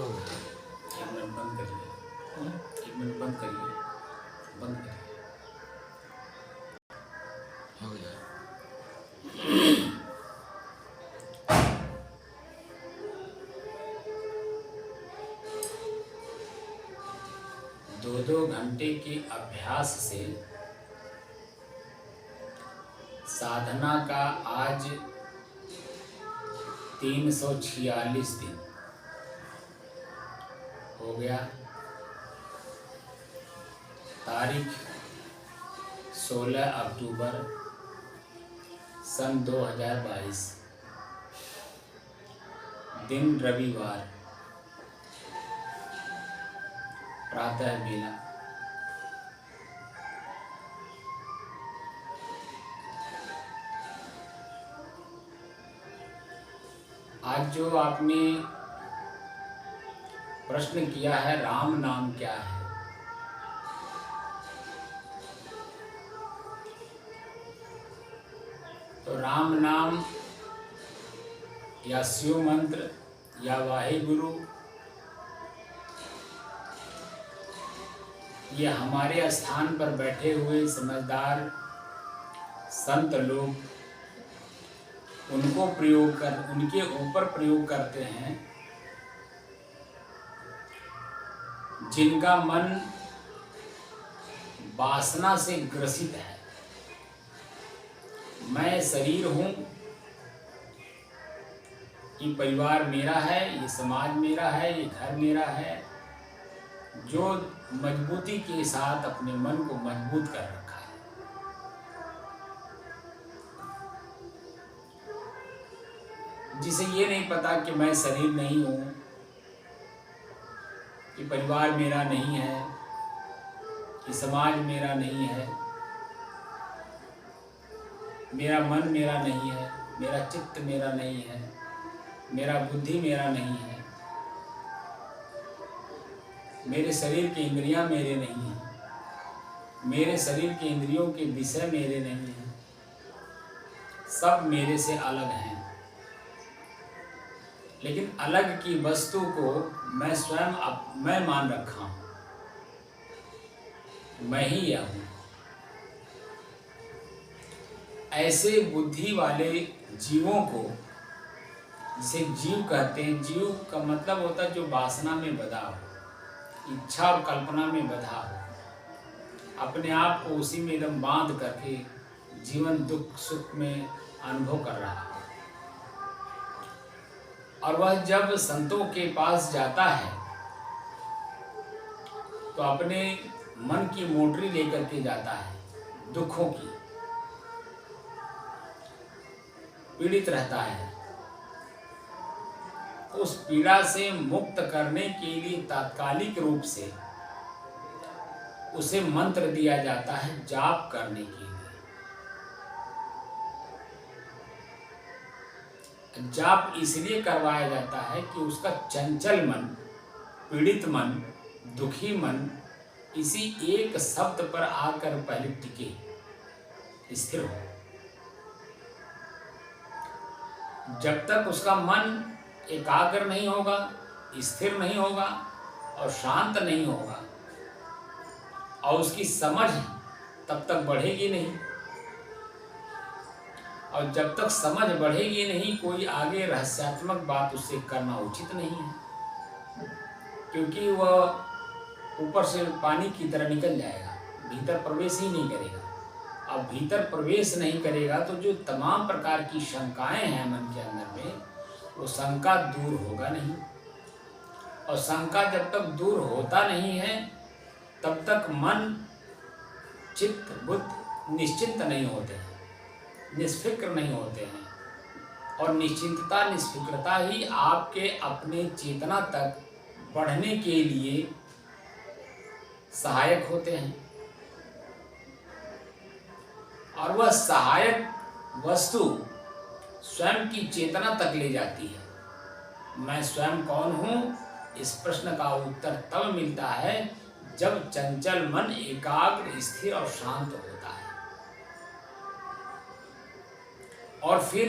हो गया। 1 मिनट बंद करिए, 1 मिनट बंद करिए, बंद करिए। हो गया। दो घंटे के अभ्यास से साधना का आज 346 दिन हो गया। तारीख 16 अक्टूबर सन 2022, दिन रविवार, प्रातः बेला। आज जो आपने प्रश्न किया है, राम नाम क्या है, तो राम नाम या शिव मंत्र या वाहिगुरु, ये हमारे स्थान पर बैठे हुए समझदार संत लोग उनके ऊपर प्रयोग करते हैं जिनका मन वासना से ग्रसित है। मैं शरीर हूँ, ये परिवार मेरा है, ये समाज मेरा है, ये घर मेरा है, जो मजबूती के साथ अपने मन को मजबूत कर रखा है। जिसे ये नहीं पता कि मैं शरीर नहीं हूँ, कि परिवार मेरा नहीं है, कि समाज मेरा नहीं है, मेरा मन मेरा नहीं है, मेरा चित्त मेरा नहीं है, मेरा बुद्धि मेरा नहीं है, मेरे शरीर की इंद्रियां मेरे नहीं हैं, मेरे शरीर के इंद्रियों के विषय मेरे नहीं हैं, सब मेरे से अलग हैं। लेकिन अलग की वस्तु को मैं स्वयं मैं मान रखा हूँ, मैं ही यह हूँ। ऐसे बुद्धि वाले जीवों को, जिसे जीव कहते हैं, जीव का मतलब होता है जो वासना में बधा हो, इच्छा और कल्पना में बधा हो, अपने आप को उसी में एकदम बांध करके जीवन दुख सुख में अनुभव कर रहा हो। और वह जब संतों के पास जाता है तो अपने मन की मोटरी लेकर के जाता है, दुखों की, पीड़ित रहता है। उस पीड़ा से मुक्त करने के लिए तात्कालिक रूप से उसे मंत्र दिया जाता है जाप करने के लिए। जाप इसलिए करवाया जाता है कि उसका चंचल मन, पीड़ित मन, दुखी मन इसी एक शब्द पर आकर पहले टिके, स्थिर हो। जब तक उसका मन एकाग्र नहीं होगा, स्थिर नहीं होगा और शांत नहीं होगा और उसकी समझ तब तक बढ़ेगी नहीं, और जब तक समझ बढ़ेगी नहीं, कोई आगे रहस्यात्मक बात उससे करना उचित नहीं है, क्योंकि वह ऊपर से पानी की तरह निकल जाएगा, भीतर प्रवेश ही नहीं करेगा। अब भीतर प्रवेश नहीं करेगा तो जो तमाम प्रकार की शंकाएं हैं मन के अंदर में, वो शंका दूर होगा नहीं, और शंका जब तक दूर होता नहीं है तब तक मन, चित्त, बुद्धि निश्चिंत नहीं होते हैं, निष्फिक्र नहीं होते हैं। और निश्चिंतता, निष्फिक्रता ही आपके अपने चेतना तक बढ़ने के लिए सहायक होते हैं। और वह सहायक वस्तु स्वयं की चेतना तक ले जाती है। मैं स्वयं कौन हूँ, इस प्रश्न का उत्तर तब मिलता है जब चंचल मन एकाग्र, स्थिर और शांत होता है। और फिर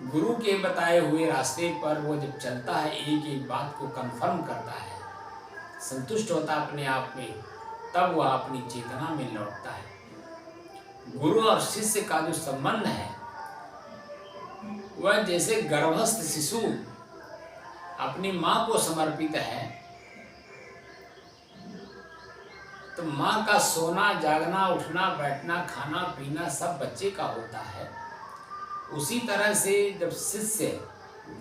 गुरु के बताए हुए रास्ते पर वो जब चलता है, एक एक बात को कंफर्म करता है, संतुष्ट होता है अपने आप में, तब वह अपनी चेतना में लौटता है। गुरु और शिष्य का जो संबंध है वह जैसे गर्भस्थ शिशु अपनी माँ को समर्पित है, तो माँ का सोना जागना, उठना बैठना, खाना पीना सब बच्चे का होता है। उसी तरह से जब शिष्य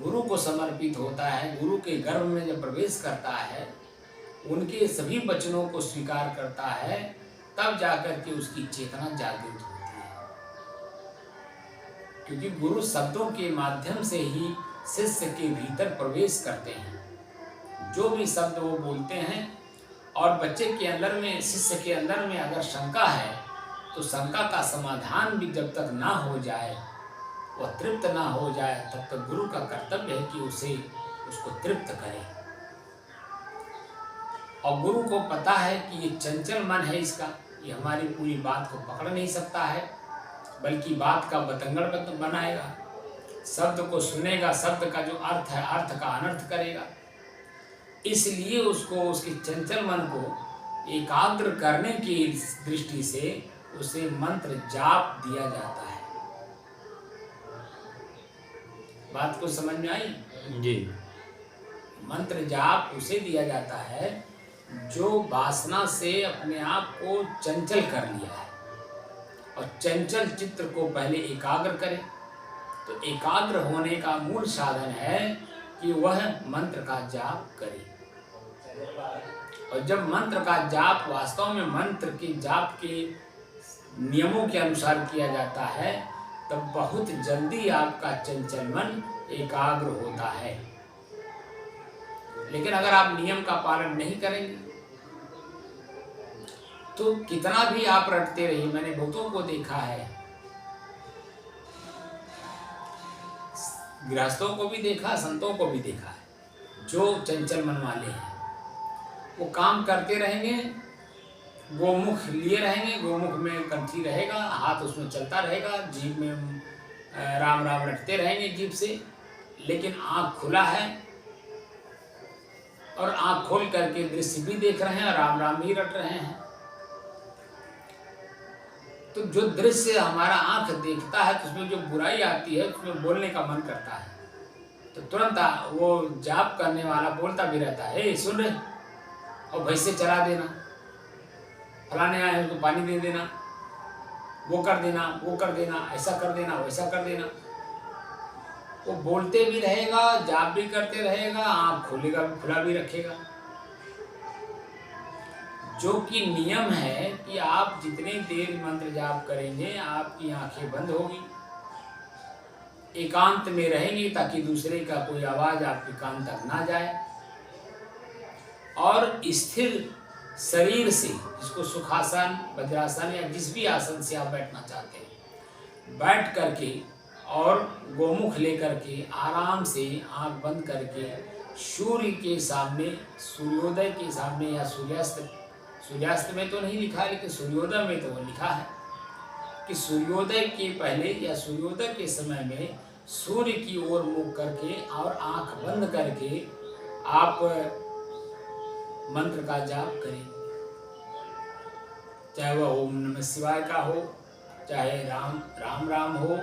गुरु को समर्पित होता है, गुरु के गर्भ में जब प्रवेश करता है, उनके सभी वचनों को स्वीकार करता है, तब जाकर के उसकी चेतना जागृत होती है। क्योंकि गुरु शब्दों के माध्यम से ही शिष्य के भीतर प्रवेश करते हैं। जो भी शब्द वो बोलते हैं, और बच्चे के अंदर में, शिष्य के अंदर में अगर शंका है, तो शंका का समाधान भी जब तक ना हो जाए, वह तृप्त ना हो जाए, तब तक गुरु का कर्तव्य है कि उसको तृप्त करे। और गुरु को पता है कि ये चंचल मन है इसका, ये हमारी पूरी बात को पकड़ नहीं सकता है, बल्कि बात का बतंगड़ बनाएगा, शब्द को सुनेगा, शब्द का जो अर्थ है अर्थ का अनर्थ करेगा। इसलिए उसको, उसके चंचल मन को एकाग्र करने की दृष्टि से उसे मंत्र जाप दिया जाता है। बात को समझ में आई जी। मंत्र जाप उसे दिया जाता है जो वासना से अपने आप को चंचल कर लिया है, और चंचल चित्त को पहले एकाग्र करे। तो एकाग्र होने का मूल साधन है कि वह मंत्र का जाप करे। और जब मंत्र का जाप वास्तव में मंत्र के जाप के नियमों के अनुसार किया जाता है, तब बहुत जल्दी आपका चंचल मन एकाग्र होता है। लेकिन अगर आप नियम का पालन नहीं करेंगे तो कितना भी आप रटते रहिए, मैंने बहुतों को देखा है, गृहस्थों को भी देखा, संतों को भी देखा है, जो चंचल मन वाले हैं, वो काम करते रहेंगे, गोमुख लिए रहेंगे, गोमुख में कंठी रहेगा, हाथ उसमें चलता रहेगा, जीभ में राम राम रटते रहेंगे जीभ से, लेकिन आँख खुला है और आँख खोल करके दृश्य भी देख रहे हैं और राम राम ही रट रहे हैं। तो जो दृश्य हमारा आँख देखता है, तो उसमें जो बुराई आती है, उसमें बोलने का मन करता है, तो तुरंत वो जाप करने वाला बोलता भी रहता है, सुन रहे, और भैंसे चरा देना, फलाने आए उसको पानी दे देना, वो कर देना, वो कर देना, ऐसा कर देना, वैसा कर देना। वो बोलते भी रहेगा, जाप भी करते रहेगा, आँख खोलेगा, खुला भी रखेगा। जो कि नियम है कि आप जितने देर मंत्र जाप करेंगे, आपकी आंखें बंद होगी, एकांत में रहेंगी, ताकि दूसरे का कोई आवाज आपके कान तक ना जाए, और स्थिर शरीर से, जिसको सुखासन, वज्रासन या जिस भी आसन से आप बैठना चाहते हैं, बैठ करके और गोमुख लेकर के आराम से आंख बंद करके सूर्य के सामने, सूर्योदय के सामने, या सूर्यास्त में तो नहीं लिखा है, लेकिन सूर्योदय में तो वो लिखा है कि सूर्योदय के पहले या सूर्योदय के समय में सूर्य की ओर मुख करके और आंख बंद करके आप मंत्र का जाप करें। चाहे वह ओम नमः शिवाय का हो, चाहे राम राम हो,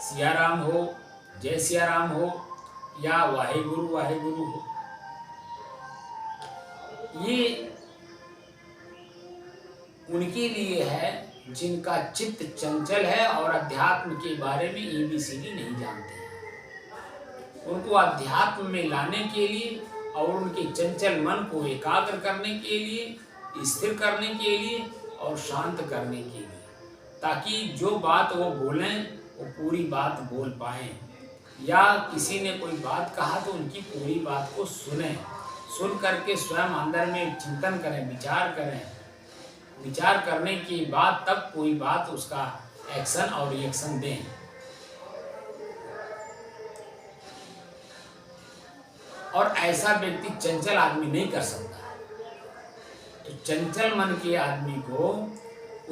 सिया राम हो, जय सिया राम हो, या वाहेगुरु वाहेगुरु हो। ये उनके लिए है जिनका चित्त चंचल है और अध्यात्म के बारे में ABCD नहीं जानते हैं। उनको अध्यात्म में लाने के लिए और उनके चंचल मन को एकाग्र करने के लिए, स्थिर करने के लिए और शांत करने के लिए, ताकि जो बात वो बोलें वो पूरी बात बोल पाएं, या किसी ने कोई बात कहा तो उनकी पूरी बात को सुने, सुन करके स्वयं अंदर में चिंतन करें, विचार करें, विचार करने के बाद तब कोई बात उसका एक्शन और रिएक्शन दें। और ऐसा व्यक्ति चंचल आदमी नहीं कर सकता। तो चंचल मन के आदमी को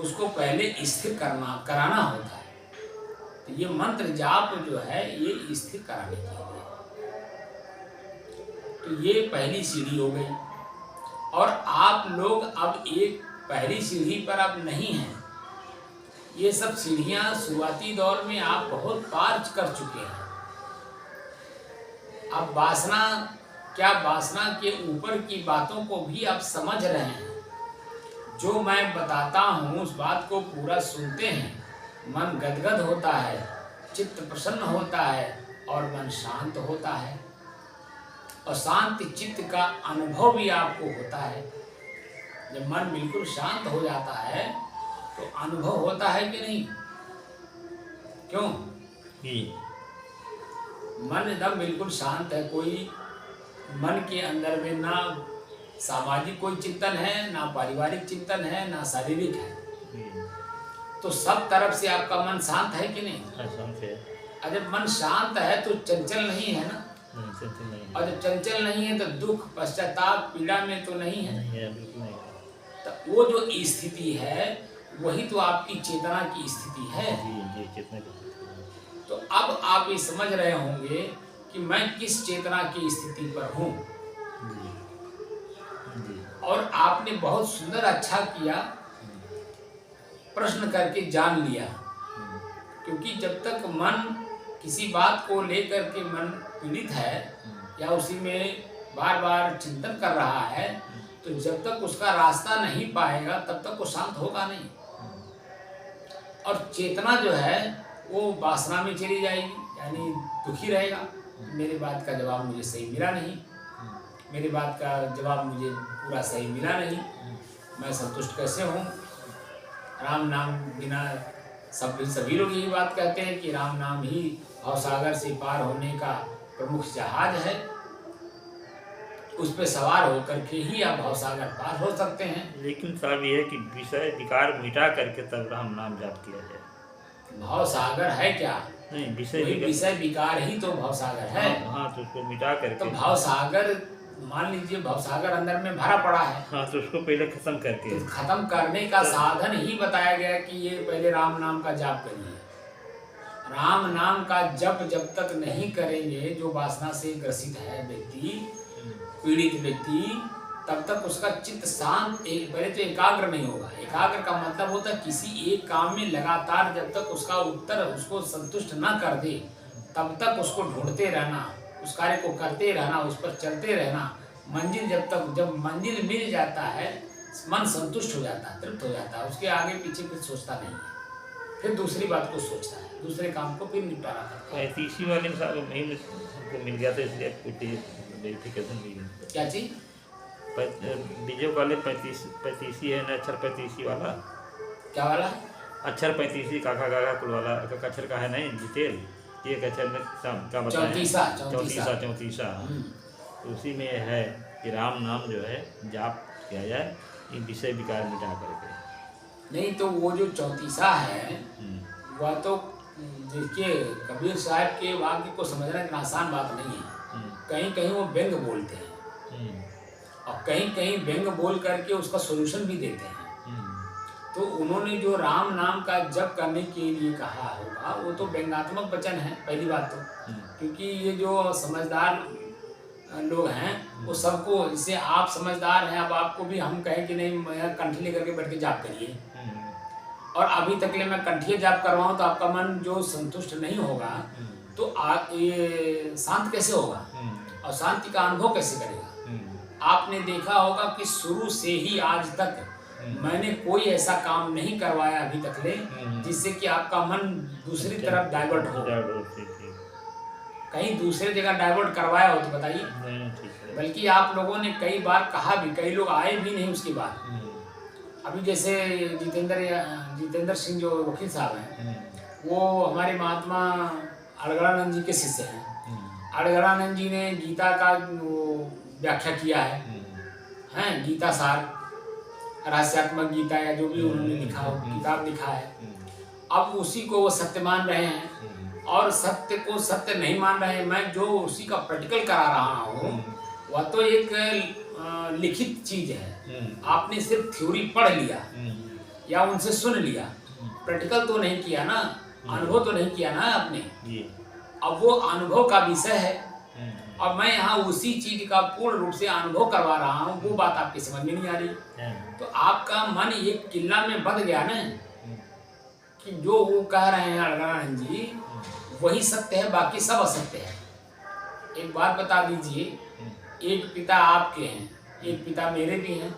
उसको पहले स्थिर कराना होता है। ये मंत्र जाप जो है ये स्थिर कराने के लिए। तो ये पहली सीढ़ी हो गई। और आप लोग अब एक पहली सीढ़ी पर अब नहीं हैं। ये सब सीढ़ियां शुरुआती दौर में आप बहुत पार कर चुके हैं। अब वासना क्या, वासना के ऊपर की बातों को भी आप समझ रहे हैं। जो मैं बताता हूँ उस बात को पूरा सुनते हैं, मन गदगद होता है, चित्त प्रसन्न होता है और मन शांत होता है। और शांति चित्त का अनुभव भी आपको होता है। जब मन बिल्कुल शांत हो जाता है तो अनुभव होता है कि नहीं? क्यों? मन एकदम बिल्कुल शांत है, कोई मन के अंदर में ना सामाजिक कोई चिंतन है, ना पारिवारिक चिंतन है, ना शारीरिक है। तो सब तरफ से आपका मन शांत है कि नहीं? शांत है। और जब मन शांत है तो चंचल नहीं है ना। और जब चंचल नहीं है तो दुख पश्चाताप पीड़ा में तो नहीं है। तो वो जो स्थिति है वही तो आपकी चेतना की स्थिति है। तो अब आप ये समझ रहे होंगे कि मैं किस चेतना की स्थिति पर हूँ। और आपने बहुत सुंदर अच्छा किया, प्रश्न करके जान लिया। क्योंकि जब तक मन किसी बात को लेकर के मन पीड़ित है या उसी में बार बार चिंतन कर रहा है, तो जब तक उसका रास्ता नहीं पाएगा तब तक वो शांत होगा नहीं। और चेतना जो है वो वासना में चली जाएगी, यानी दुखी रहेगा। मेरी बात का जवाब मुझे सही मिला नहीं, मेरी बात का जवाब मुझे पूरा सही मिला नहीं, मैं संतुष्ट कैसे हूँ? राम नाम बिना सभी लोग यही बात कहते हैं कि राम नाम ही भवसागर से पार होने का प्रमुख जहाज है। उस पर सवार होकर के ही आप भवसागर पार हो सकते हैं। लेकिन साहब ये है कि विषय विकार मिटा करके तब राम नाम जाप किया जाए। भवसागर है क्या? नहीं, विषय विकार ही तो भवसागर है। हाँ, तो उसको मिटा करके। तो भवसागर मान लीजिए भवसागर अंदर में भरा पड़ा है। हाँ, तो उसको पहले खत्म करके। तो खत्म करने का साधन ही बताया गया कि ये पहले राम नाम का जाप करिए। राम नाम का जप जब तक नहीं करेंगे, जो वासना से ग्रसित है व्यक्ति, पीड़ित व्यक्ति, तब तक उसका चित्त शांत पहले तो एकाग्र नहीं होगा। एकाग्र का मतलब होता है किसी एक काम में लगातार जब तक उसका उत्तर उसको संतुष्ट ना कर दे तब तक उसको ढूंढते रहना, उस कार्य को करते रहना, उस पर चलते रहना। मंजिल जब मंजिल मिल जाता है मन संतुष्ट हो जाता है, तृप्त हो जाता है, उसके आगे पीछे कुछ सोचता नहीं है, फिर दूसरी बात को सोचता है, दूसरे काम को फिर निपटारा करता है। तीसरी वाले में साहब हमको मिल गया था, इसलिए वेरिफिकेशन मिल गया। क्या चीज? बीजो वाले 35 है ना, अक्षर 35 वाला। क्या वाला? अक्षर 35 काका काका कुल वाला अक्षर का है नहीं डिटेल, एक अक्षर में क्या बताया? 34। उसी में है कि राम नाम जो है जाप किया जाए, ये विषय विकार मिटा करके। नहीं तो वो जो 34 है वह तो देखिए कबीर साहब के वाक्य को समझना इतना आसान बात नहीं है। कहीं कहीं वो व्यंग बोलते हैं और कहीं कहीं व्यंग बोल करके उसका सॉल्यूशन भी देते हैं। तो उन्होंने जो राम नाम का जप करने के लिए कहा होगा वो तो व्यंगात्मक वचन है पहली बात तो। क्योंकि ये जो समझदार लोग हैं वो सबको, जैसे आप समझदार हैं, अब आपको भी हम कहें कि नहीं मैं कंठी लेकर के बैठ के जाप करिए, और अभी तक ले मैं कंठिए जाप करवाऊँ तो आपका मन जो संतुष्ट नहीं होगा तो ये शांत कैसे होगा और शांति का अनुभव कैसे करेगा? आपने देखा होगा कि शुरू से ही आज तक मैंने कोई ऐसा काम नहीं करवाया अभी तक ले जिससे कि आपका मन दूसरी तरफ डाइवर्ट हो। कहीं दूसरे जगह डाइवर्ट करवाया हो तो बताइए। बल्कि आप लोगों ने कई बार कहा भी, कई लोग आए भी नहीं उसके बाद। अभी जैसे जितेंद्र सिंह जो वकील साहब हैं, वो हमारे महात्मा अड़गड़ानंद जी के शिष्य हैं। अड़गड़ानंद जी ने गीता का व्याख्या किया है, गीता सार, रहस्यात्मक गीता या जो भी उन्होंने लिखा हो, किताब लिखा है। अब उसी को वो सत्य मान रहे हैं और सत्य को सत्य नहीं मान रहे हैं। मैं जो उसी का प्रैक्टिकल करा रहा हूँ वह तो एक लिखित चीज है। आपने सिर्फ थ्योरी पढ़ लिया या उनसे सुन लिया, प्रैक्टिकल तो नहीं किया ना। अनुभव तो नहीं किया ना आपने जी। अब वो अनुभव का विषय है और मैं यहाँ उसी चीज का पूर्ण रूप से अनुभव करवा रहा हूँ, वो बात आपकी समझ में नहीं आ रही। तो आपका मन एक किला में बंध गया ना कि जो वो कह रहे हैं अड़गड़ानंद जी वही सत्य है, बाकी सब असत्य है। एक बात बता दीजिए, एक पिता आपके हैं, एक पिता मेरे भी हैं।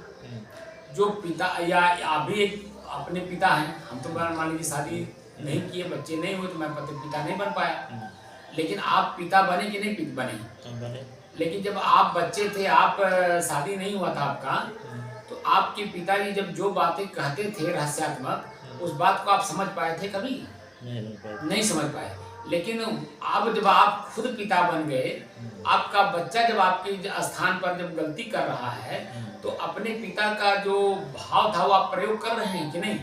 जो पिता या आप भी एक अपने पिता हैं, हम तो मान लीजिए शादी नहीं किए, बच्चे नहीं हुए, तो मैं पिता नहीं बन पाया, लेकिन आप पिता बने कि नहीं बने? लेकिन जब आप बच्चे थे, आप शादी नहीं हुआ था आपका, तो आपके पिताजी जब जो बातें कहते थे रहस्यात्मक, उस बात को आप समझ पाए थे कभी? नहीं समझ पाए। लेकिन अब जब आप खुद पिता बन गए, आपका बच्चा जब आपके स्थान पर जब गलती कर रहा है, तो अपने पिता का जो भाव था वो आप प्रयोग कर रहे हैं कि नहीं?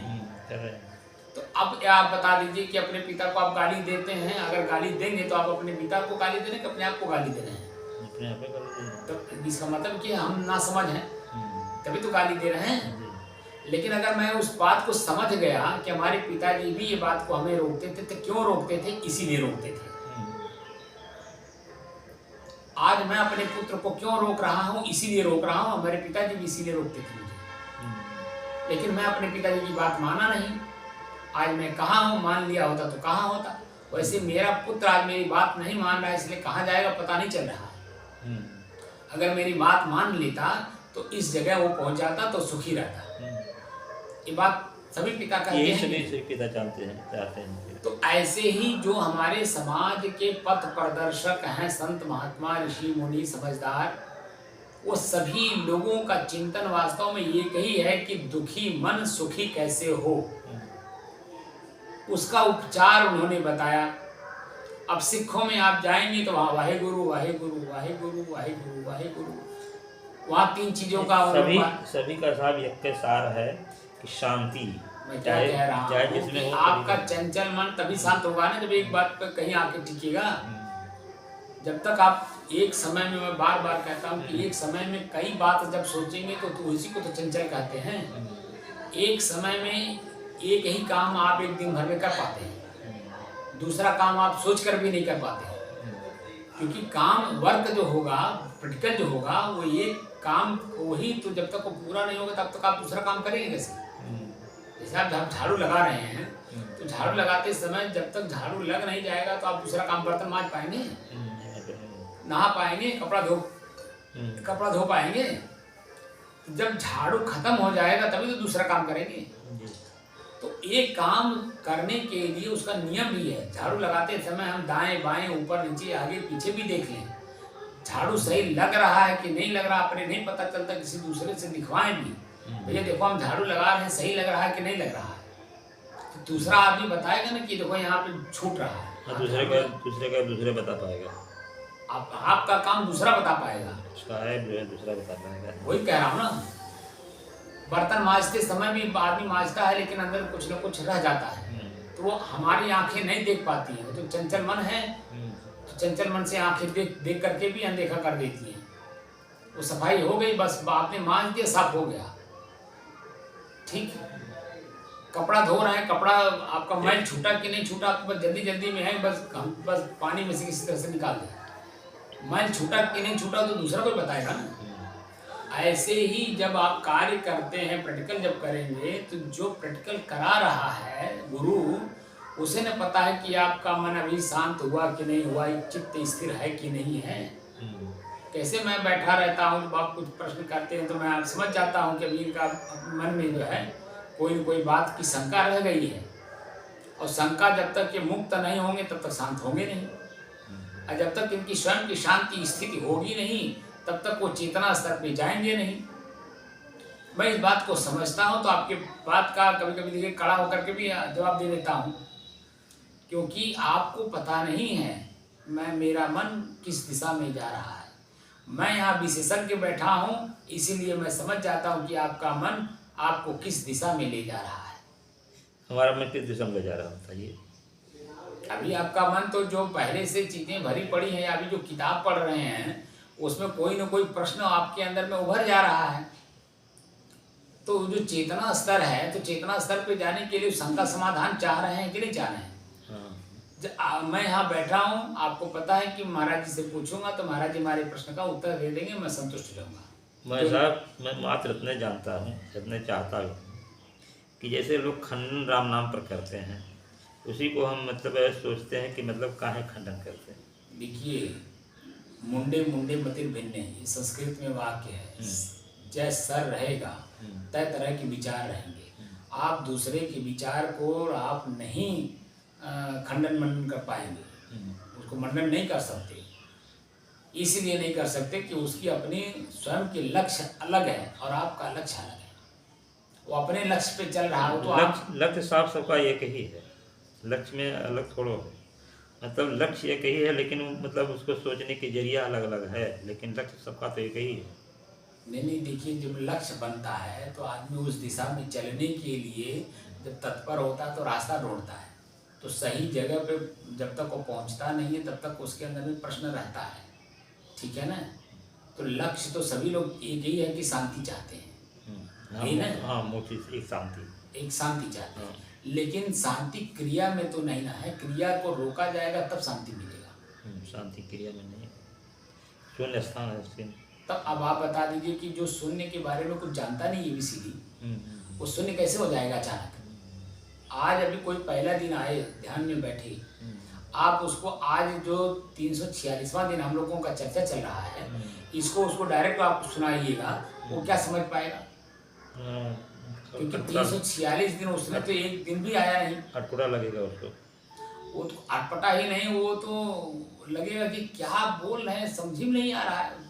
कर रहे हैं। तो अब आप बता दीजिए कि अपने पिता को आप गाली देते हैं, अगर गाली देंगे तो आप अपने पिता को गाली दे रहे हैं कि अपने आप को गाली दे रहे हैं? अपने आप को गाली दे रहे हैं। तो इसका मतलब कि हम ना समझ हैं, तभी तो गाली दे रहे हैं। लेकिन अगर मैं उस बात को समझ गया कि हमारे पिताजी भी ये बात को हमें रोकते थे, तो क्यों रोकते थे? इसीलिए रोकते थे। आज मैं अपने पुत्र को क्यों रोक रहा हूँ? इसीलिए रोक रहा हूँ। हमारे पिताजी भी इसीलिए रोकते थे मुझे, लेकिन मैं अपने पिताजी की बात माना नहीं। आज मैं कहाँ हूँ? मान लिया होता तो कहाँ होता। वैसे मेरा पुत्र आज मेरी बात नहीं मान रहा है, इसलिए कहाँ जाएगा पता नहीं चल रहा है। अगर मेरी बात मान लेता तो इस जगह वो पहुंच जाता तो सुखी रहता। ये बात सभी पिता कहते हैं, सभी पिता चाहते हैं। तो ऐसे ही जो हमारे समाज के पथ प्रदर्शक हैं, संत महात्मा ऋषि मुनि समझदार, वो सभी लोगों का चिंतन वास्तव में ये ही है कि दुखी मन सुखी कैसे हो, उसका उपचार उन्होंने बताया। अब सिखों में आप जाएंगे तो वहाँ वाहे गुरु वाहे गुरु वाहे गुरु वाहे गुरु वाहे गुरु, वहाँ तीन चीजों का सभी का साहब एक के सार है कि शांति। मैं क्या कह रहा हूँ कि आपका चंचल मन तभी शांत होगा ना जब एक बात पर कहीं आके टिकेगा। जब तक आप एक समय में, मैं बार बार कहता हूँ कि एक समय में कई बात जब सोचेंगे तो उसी को तो चंचल कहते हैं। एक समय में एक ही काम आप एक दिन भर में कर पाते हैं, दूसरा काम आप सोच कर भी नहीं कर पाते, क्योंकि काम वर्क जो होगा, प्रैक्टिकल जो होगा, वो ये काम वही तो जब तक वो पूरा नहीं होगा तब तक आप दूसरा काम करेंगे कैसे? जैसे आप झाड़ू लगा रहे हैं, तो झाड़ू लगाते समय जब तक झाड़ू लग नहीं जाएगा तो आप दूसरा काम बर्तन मांज पाएंगे, नहा पाएंगे, कपड़ा धो पाएंगे? जब झाड़ू खत्म हो जाएगा तभी तो दूसरा काम करेंगे। तो एक काम करने के लिए उसका नियम भी है। झाड़ू लगाते समय हम दाएं बाएं ऊपर नीचे आगे पीछे भी देख लें, झाड़ू सही लग रहा है कि नहीं लग रहा, अपने नहीं पता चलता, किसी दूसरे से दिखवाएं भी, भैया देखो हम झाड़ू लगा रहे हैं, सही लग रहा है कि नहीं लग रहा है। तो दूसरा आदमी बताएगा ना कि देखो यहाँ पे छूट रहा है, दूसरे बता पाएगा, आपका काम दूसरा बता पाएगा, दूसरा बता पाएगा। वही कह रहा हूँ ना, बर्तन मांजते समय भी आदमी मांजता है लेकिन अंदर कुछ न कुछ रह जाता है, तो वो हमारी आंखें नहीं देख पाती हैं। तो चंचल मन है, तो चंचल मन से आंखें देख करके भी अनदेखा कर देती हैं। वो सफाई हो गई, बस आपने मांज दिया, साफ हो गया, ठीक। कपड़ा धो रहे हैं, कपड़ा आपका मैल छूटा कि नहीं छूटा, आपको बस जल्दी में है, बस पानी में से किसी तरह से निकाल दें। मैल छूटा कि नहीं छूटा तो दूसरा कोई बताएगा ना। ऐसे ही जब आप कार्य करते हैं, प्रैक्टिकल जब करेंगे, तो जो प्रैक्टिकल करा रहा है गुरु, उसे न पता है कि आपका मन अभी शांत हुआ कि नहीं हुआ, चित्त स्थिर है कि नहीं है। कैसे मैं बैठा रहता हूँ, जब आप कुछ प्रश्न करते हैं तो मैं समझ जाता हूँ कि अभी इनका मन में जो है कोई न कोई बात की शंका रह गई है, और शंका जब तक ये मुक्त नहीं होंगे तब तक शांत होंगे नहीं, और जब तक इनकी स्वयं की शांति स्थिति होगी नहीं तब तक वो चेतना स्तर पे जाएंगे नहीं। मैं इस बात को समझता हूँ, तो आपके बात का कभी कभी देखिए खड़ा होकर के भी जवाब दे देता हूँ, क्योंकि आपको पता नहीं है मेरा मन किस दिशा में जा रहा है। मैं यहाँ विशेषज्ञ बैठा हूँ, इसीलिए मैं समझ जाता हूँ कि आपका मन आपको किस दिशा में ले जा रहा है। हमारा मन किस दिशा में जा रहा है बताइए? अभी आपका मन तो जो पहले से चीजें भरी पड़ी हैं, अभी जो किताब पढ़ रहे हैं उसमें कोई न कोई प्रश्न आपके अंदर में उभर जा रहा है। तो जो चेतना स्तर है, तो चेतना स्तर पे जाने के लिए शंका समाधान चाह रहे हैं कि नहीं चाह रहे हैं? मैं यहाँ बैठा हूँ, आपको पता है कि महाराज जी से पूछूंगा तो महाराज जी हमारे प्रश्न का उत्तर दे देंगे, मैं संतुष्ट रहूँगा। मैं साहब, मैं मात्र इतने जानता हूँ, इतने चाहता हूँ कि जैसे लोग खंडन राम नाम पर करते हैं, उसी को हम मतलब सोचते हैं कि मतलब काहे खंडन करते हैं। देखिए, मुंडे मुंडे मतिर भिन्ने, ये संस्कृत में वाक्य है। जय सर रहेगा तय तरह के विचार रहेंगे। आप दूसरे के विचार को आप नहीं खंडन मंडन कर पाएंगे, उसको मंडन नहीं कर सकते। इसलिए नहीं कर सकते कि उसकी अपनी स्वयं के लक्ष्य अलग है और आपका लक्ष्य अलग है। वो अपने लक्ष्य पे चल रहा हो तो लक्ष्य साफ सबका एक ही है, लक्ष्य में अलग थोड़ो है। मतलब लक्ष्य एक ही है, लेकिन मतलब उसको सोचने के जरिया अलग अलग है, लेकिन लक्ष्य सबका तो एक ही है। नहीं, देखिए, जब लक्ष्य बनता है तो आदमी उस दिशा में चलने के लिए जब तत्पर होता है तो रास्ता ढूंढता है। तो सही जगह पे जब तक वो पहुंचता नहीं है तब तक उसके अंदर में प्रश्न रहता है, ठीक है ना। तो लक्ष्य तो सभी लोग एक ही है कि शांति चाहते हैं, यही ना। हाँ, मोक्ष, एक शांति चाहते हैं। लेकिन शांति क्रिया में तो नहीं ना है, क्रिया को रोका जाएगा तब शांति मिलेगा। शांति क्रिया में नहीं, शून्य स्थान है। तब अब आप बता दीजिए कि जो शून्य के बारे में कुछ जानता नहीं है ABCD, वो शून्य कैसे हो जाएगा अचानक। आज अभी कोई पहला दिन आए, ध्यान में बैठे, आप उसको आज जो 346वां दिन हम लोगों का चर्चा चल रहा है, इसको उसको डायरेक्ट आप सुनाइएगा, वो क्या समझ पाएगा। क्योंकि 346 दिन उसमें तो एक दिन भी आया नहीं। अटपटा लगेगा उसको, वो तो अटपटा ही नहीं, वो तो लगेगा कि क्या बोल रहे हैं, समझ में नहीं आ रहा है,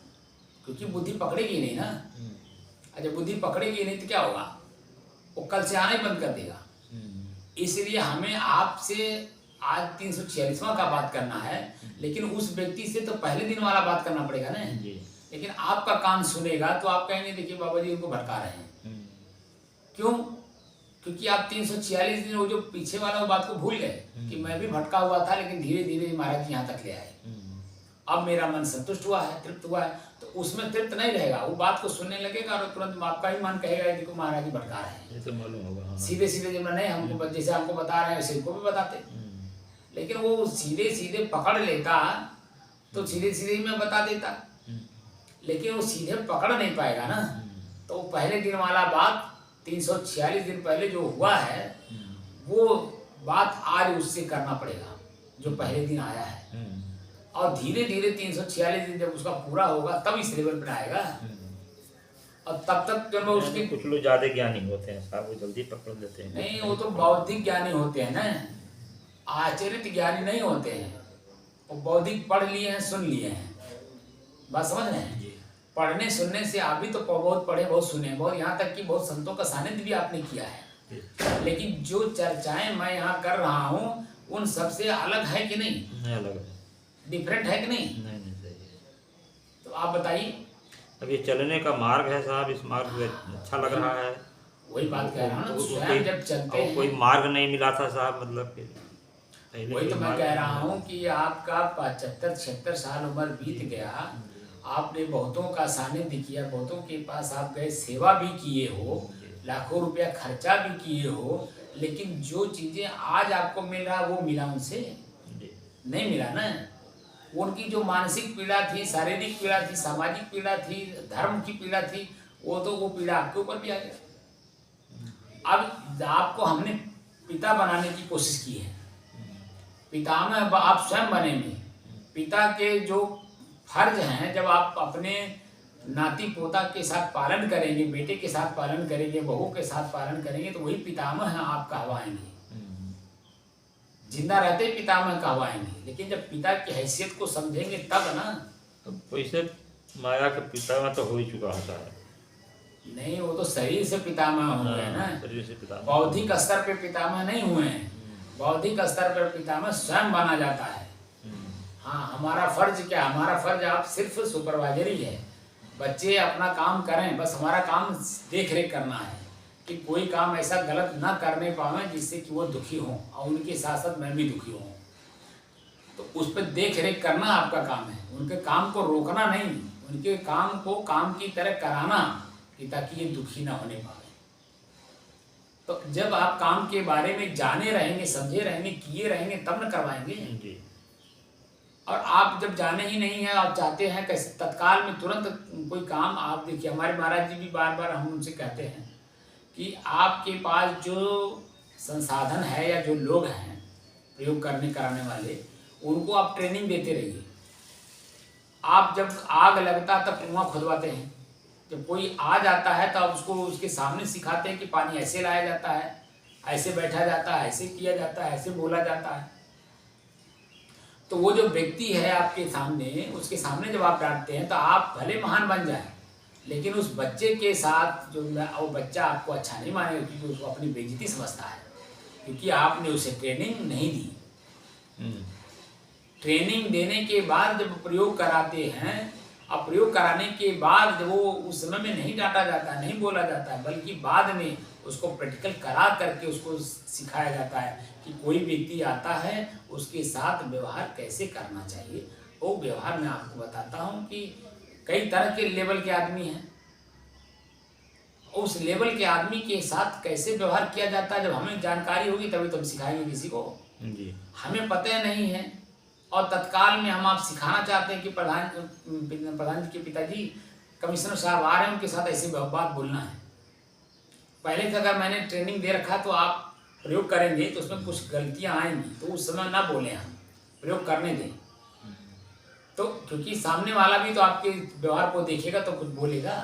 क्योंकि बुद्धि पकड़ेगी नहीं ना। अच्छा, बुद्धि पकड़ेगी नहीं तो क्या होगा, वो कल से आना ही बंद कर देगा। इसलिए हमें आपसे आज 346वां का बात करना है, लेकिन उस व्यक्ति से तो पहले दिन वाला बात करना पड़ेगा ना। लेकिन आपका कान सुनेगा तो आप कहेंगे देखिए बाबा जी उनको भटका रहे हैं। क्यों? क्योंकि आप 346 दिन वो जो पीछे वाला वो बात को भूल गए कि मैं भी भटका हुआ था, लेकिन धीरे धीरे महाराज जी यहाँ तक ले आए। अब मेरा मन संतुष्ट हुआ है, तृप्त हुआ है, तो उसमें तृप्त नहीं रहेगा, वो बात को सुनने लगेगा और तुरंत आपका ही मन कहेगा देखो महाराज जी भटका रहे हैं। ये तो मालूम होगा। सीधे सीधे जब नहीं हमको जैसे हमको बता रहे हैं वैसे इनको भी बताते, लेकिन वो सीधे सीधे पकड़ लेता तो सीधे सीधे ही मैं बता देता, लेकिन वो सीधे पकड़ नहीं पाएगा ना। तो पहले दिन वाला बात 346 दिन पहले जो हुआ है वो बात आज उससे करना पड़ेगा जो पहले दिन आया है, और धीरे धीरे 346 दिन जब उसका पूरा होगा तब इस लेवल पर आएगा। और तब तक जब उसके कुछ लोग ज्यादा ज्ञानी होते हैं साहब, वो जल्दी पकड़ लेते हैं। नहीं, वो तो बौद्धिक ज्ञानी होते हैं ना, आचरित ज्ञानी नहीं होते हैं। वो बौद्धिक पढ़ लिए हैं, सुन लिए हैं, बात समझ रहे हैं। पढ़ने सुनने से आप भी तो बहुत पढ़े, बहुत सुने, बहुत, यहाँ तक कि बहुत संतों का सानिध्य भी आपने किया है, लेकिन जो चर्चाएं मैं यहाँ कर रहा हूँ उन सबसे अलग है कि नहीं? अलग है, डिफरेंट है कि नहीं? नहीं सही है। तो आप बताइए। अब ये चलने का मार्ग है साहब, इस मार्ग में अच्छा लग रहा है। वही बात कह रहा हूँ ना, स्वयं जब चलते हैं कोई मार्ग नहीं मिला था साहब, मतलब वही तो मैं कह रहा हूँ कि आपका 75-76 साल उम्र बीत गया, आपने बहुतों का सानिध्य किया, बहुतों के पास आप गए, सेवा भी किए हो, लाखों रुपया खर्चा भी किए हो, लेकिन जो चीजें आज आपको मिल रहा वो मिला उनसे नहीं मिला ना। उनकी जो मानसिक पीड़ा थी, शारीरिक पीड़ा थी, सामाजिक पीड़ा थी, धर्म की पीड़ा थी, वो पीड़ा आपके ऊपर भी आ गया। अब आपको हमने पिता बनाने की कोशिश की है, पितामह आप स्वयं बनेंगे। पिता के जो फर्ज हैं, जब आप अपने नाती पोता के साथ पालन करेंगे, बेटे के साथ पालन करेंगे, बहू के साथ पालन करेंगे, तो वही पितामह आप कहवाएंगे। जिंदा रहते ही पितामह कहवाएंगे, लेकिन जब पिता की हैसियत को समझेंगे तब ना। तो वैसे माया के पितामह तो हो ही चुका होता है। नहीं, वो तो शरीर से पितामह हो गए ना, शरीर से पितामह, बौद्धिक स्तर पे पितामह नहीं हुए हैं। बौद्धिक स्तर पर पितामह स्वयं बना जाता है। हाँ, हमारा फर्ज क्या? हमारा फर्ज आप सिर्फ सुपरवाइजरी है, बच्चे अपना काम करें, बस हमारा काम देख रेख करना है कि कोई काम ऐसा गलत ना करने पावे जिससे कि वो दुखी हों और उनके साथ साथ मैं भी दुखी हूँ। तो उस पर देख रेख करना आपका काम है, उनके काम को रोकना नहीं, उनके काम को काम की तरह कराना कि ताकि ये दुखी ना होने पाए। तो जब आप काम के बारे में जाने रहेंगे, समझे रहेंगे, किए रहेंगे, तब न करवाएंगे जी। और आप जब जाने ही नहीं है, आप चाहते हैं कैसे तत्काल में तुरंत कोई काम। आप देखिए हमारे महाराज जी भी बार बार हम उनसे कहते हैं कि आपके पास जो संसाधन है या जो लोग हैं प्रयोग करने कराने वाले, उनको आप ट्रेनिंग देते रहिए। आप जब आग लगता तब कुआं खुदवाते हैं, जब कोई आ जाता है तो आप उसको उसके सामने सिखाते हैं कि पानी ऐसे लाया जाता है, ऐसे बैठा जाता है, ऐसे किया जाता है, ऐसे बोला जाता है। तो वो जो व्यक्ति है आपके सामने, उसके सामने जब आप डांटते हैं तो आप भले महान बन जाए, लेकिन उस बच्चे के साथ जो वो बच्चा आपको अच्छा नहीं मानेगा, क्योंकि उसको अपनी बेइज्जती समझता है, क्योंकि आपने उसे ट्रेनिंग नहीं दी। ट्रेनिंग देने के बाद जब प्रयोग कराते हैं, अब प्रयोग कराने के बाद जब वो उस समय में नहीं डांटा जाता है, नहीं बोला जाता है, बल्कि बाद में उसको प्रैक्टिकल करा करके उसको सिखाया जाता है कि कोई व्यक्ति आता है उसके साथ व्यवहार कैसे करना चाहिए। वो व्यवहार मैं आपको बताता हूँ कि कई तरह के लेवल के आदमी हैं, उस लेवल के आदमी के साथ कैसे व्यवहार किया जाता है, जब हमें जानकारी होगी तभी तो हम सिखाएंगे किसी को। हमें पता नहीं है और तत्काल में हम आप सिखाना चाहते हैं कि प्रधान जी के पिताजी कमिश्नर साहब आ रहे हैं, उनके साथ ऐसी बात बोलना है। पहले से अगर मैंने ट्रेनिंग दे रखा तो आप प्रयोग करेंगे तो उसमें कुछ गलतियां आएंगी, तो उस समय ना बोलें, हम प्रयोग करने दें। तो क्योंकि सामने वाला भी तो आपके व्यवहार को देखेगा तो कुछ बोलेगा,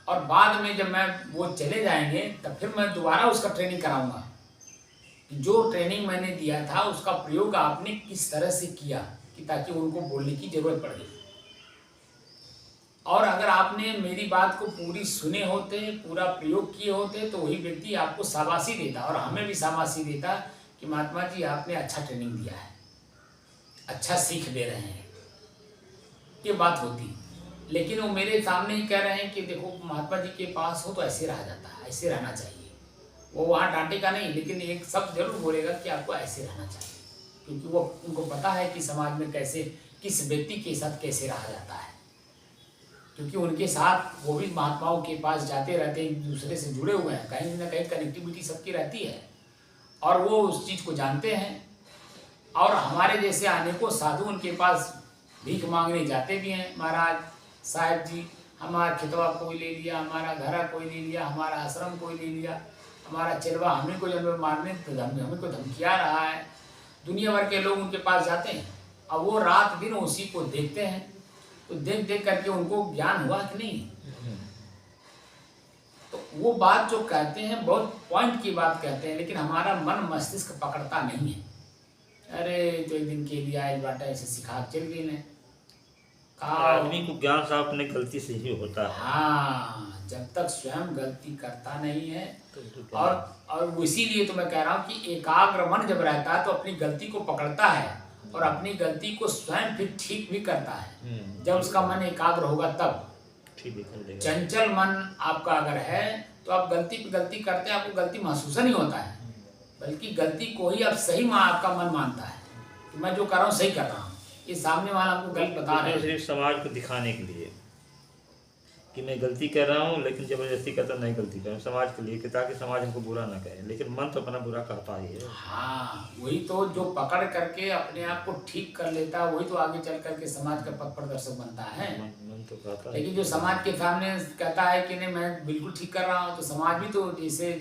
और बाद में जब मैं वो चले जाएंगे तब फिर मैं दोबारा उसका ट्रेनिंग कराऊंगा। जो ट्रेनिंग मैंने दिया था उसका प्रयोग आपने किस तरह से किया कि ताकि उनको बोलने की जरूरत पड़ गई। और अगर आपने मेरी बात को पूरी सुने होते, पूरा प्रयोग किए होते, तो वही व्यक्ति आपको शाबाशी देता और हमें भी शाबाशी देता कि महात्मा जी आपने अच्छा ट्रेनिंग दिया है, अच्छा सीख दे रहे हैं, ये बात होती। लेकिन वो मेरे सामने ही कह रहे हैं कि देखो महात्मा जी के पास हो तो ऐसे रहा जाता है, ऐसे रहना चाहिए। वो वहाँ डांटेगा नहीं, लेकिन एक शब्द जरूर बोलेगा कि आपको ऐसे रहना चाहिए, क्योंकि वो उनको पता है कि समाज में कैसे, किस व्यक्ति के साथ कैसे रहा जाता है। क्योंकि उनके साथ वो भी महात्माओं के पास जाते रहते हैं, एक दूसरे से जुड़े हुए हैं, कहीं ना कहीं कनेक्टिविटी सबकी रहती है और वो उस चीज़ को जानते हैं। और हमारे जैसे अनेकों साधु उनके पास भीख मांगने जाते भी हैं। महाराज साहब जी, हमारा खितवा कोई ले लिया, हमारा घरा कोई ले लिया, हमारा आश्रम कोई ले लिया, हमारा चिलवा हमें को जब मारने हमें को धमकिया रहा है। दुनिया भर के लोग उनके पास जाते हैं, अब वो रात दिन उसी को देखते हैं, तो देख देख करके उनको ज्ञान हुआ कि नहीं। तो वो बात जो कहते हैं बहुत पॉइंट की बात कहते हैं, लेकिन हमारा मन मस्तिष्क पकड़ता नहीं है। अरे तो एक दिन के लिए आए बाटा ऐसे सिखा चल गए आदमी को ज्ञान साहब अपने गलती से ही होता है। हाँ, जब तक स्वयं गलती करता नहीं है और इसीलिए तो मैं कह रहा हूँ कि एकाग्र मन जब रहता है तो अपनी गलती को पकड़ता है और अपनी गलती को स्वयं फिर ठीक भी करता है। जब उसका मन एकाग्र होगा तब ठीक भी कर देगा। चंचल मन आपका अगर है तो आप गलती पे गलती करते हैं, आपको गलती महसूस नहीं होता है, बल्कि गलती को ही आप सही आपका मन मानता है कि मैं जो कर रहा हूँ सही कर रहा हूँ। ये सामने वाला आपको गलत बता रहे हैं सिर्फ समाज को दिखाने के लिए कि मैं गलती कर रहा हूँ, लेकिन जबरदस्ती करता नहीं गलती कर रहा हूँ, समाज के लिए कि ताकि समाज हमको बुरा ना कहे, लेकिन मन तो अपना बुरा कहता ही है। हाँ, वही तो जो पकड़ करके अपने आप को ठीक कर लेता है वही तो आगे चल करके समाज का पथ प्रदर्शक बनता है। मन तो कहता है, लेकिन जो समाज के सामने कहता है कि नहीं मैं बिल्कुल ठीक कर रहा हूँ, तो समाज भी तो जैसे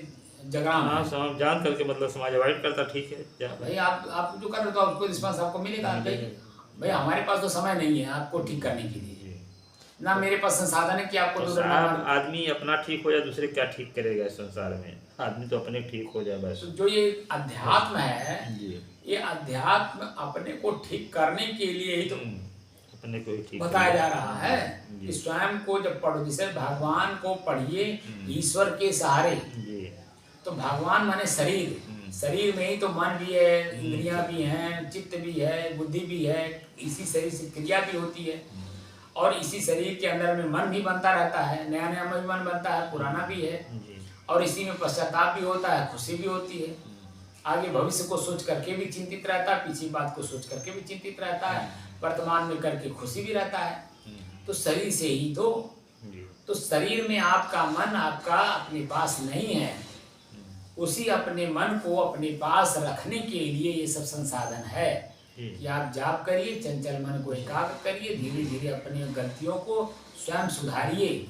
जगराम है। समाज जान करके मतलब समाज अवॉइड करता, ठीक है भाई आप जो कर रहे हो तो आपको रिस्पॉन्स आपको मिलेगा। भाई हमारे पास तो समय नहीं है आपको ठीक करने के लिए, ना मेरे पास संसाधन है कि आपको तो आदमी अपना ठीक हो जाए, दूसरे क्या ठीक करेगा इस संसार में। आदमी तो अपने ठीक हो जाए बस। तो जो ये अध्यात्म है, ये अध्यात्म अपने को ठीक करने के लिए ही तो अपने को ठीक बताया जा रहा है कि स्वयं को जब पढ़ो, जैसे भगवान को पढ़िए ईश्वर के सहारे, तो भगवान माने शरीर, शरीर में ही तो मन भी है, इंद्रियां भी हैं, चित्त भी है, बुद्धि भी है, इसी शरीर से क्रिया भी होती है और इसी शरीर के अंदर में मन भी बनता रहता है, नया नया मन बनता है, पुराना भी है और इसी में पश्चाताप भी होता है, खुशी भी होती है, आगे भविष्य को सोच करके भी चिंतित रहता है, पिछली बात को सोच करके भी चिंतित रहता है, वर्तमान में करके खुशी भी रहता है। तो शरीर से ही तो शरीर में आपका मन आपका अपने पास नहीं है, उसी अपने मन को अपने पास रखने के लिए ये सब संसाधन है कि आप जाप करिए, चंचल मन को एकाग्र करिए, धीरे धीरे अपनी गलतियों को स्वयं सुधारिए।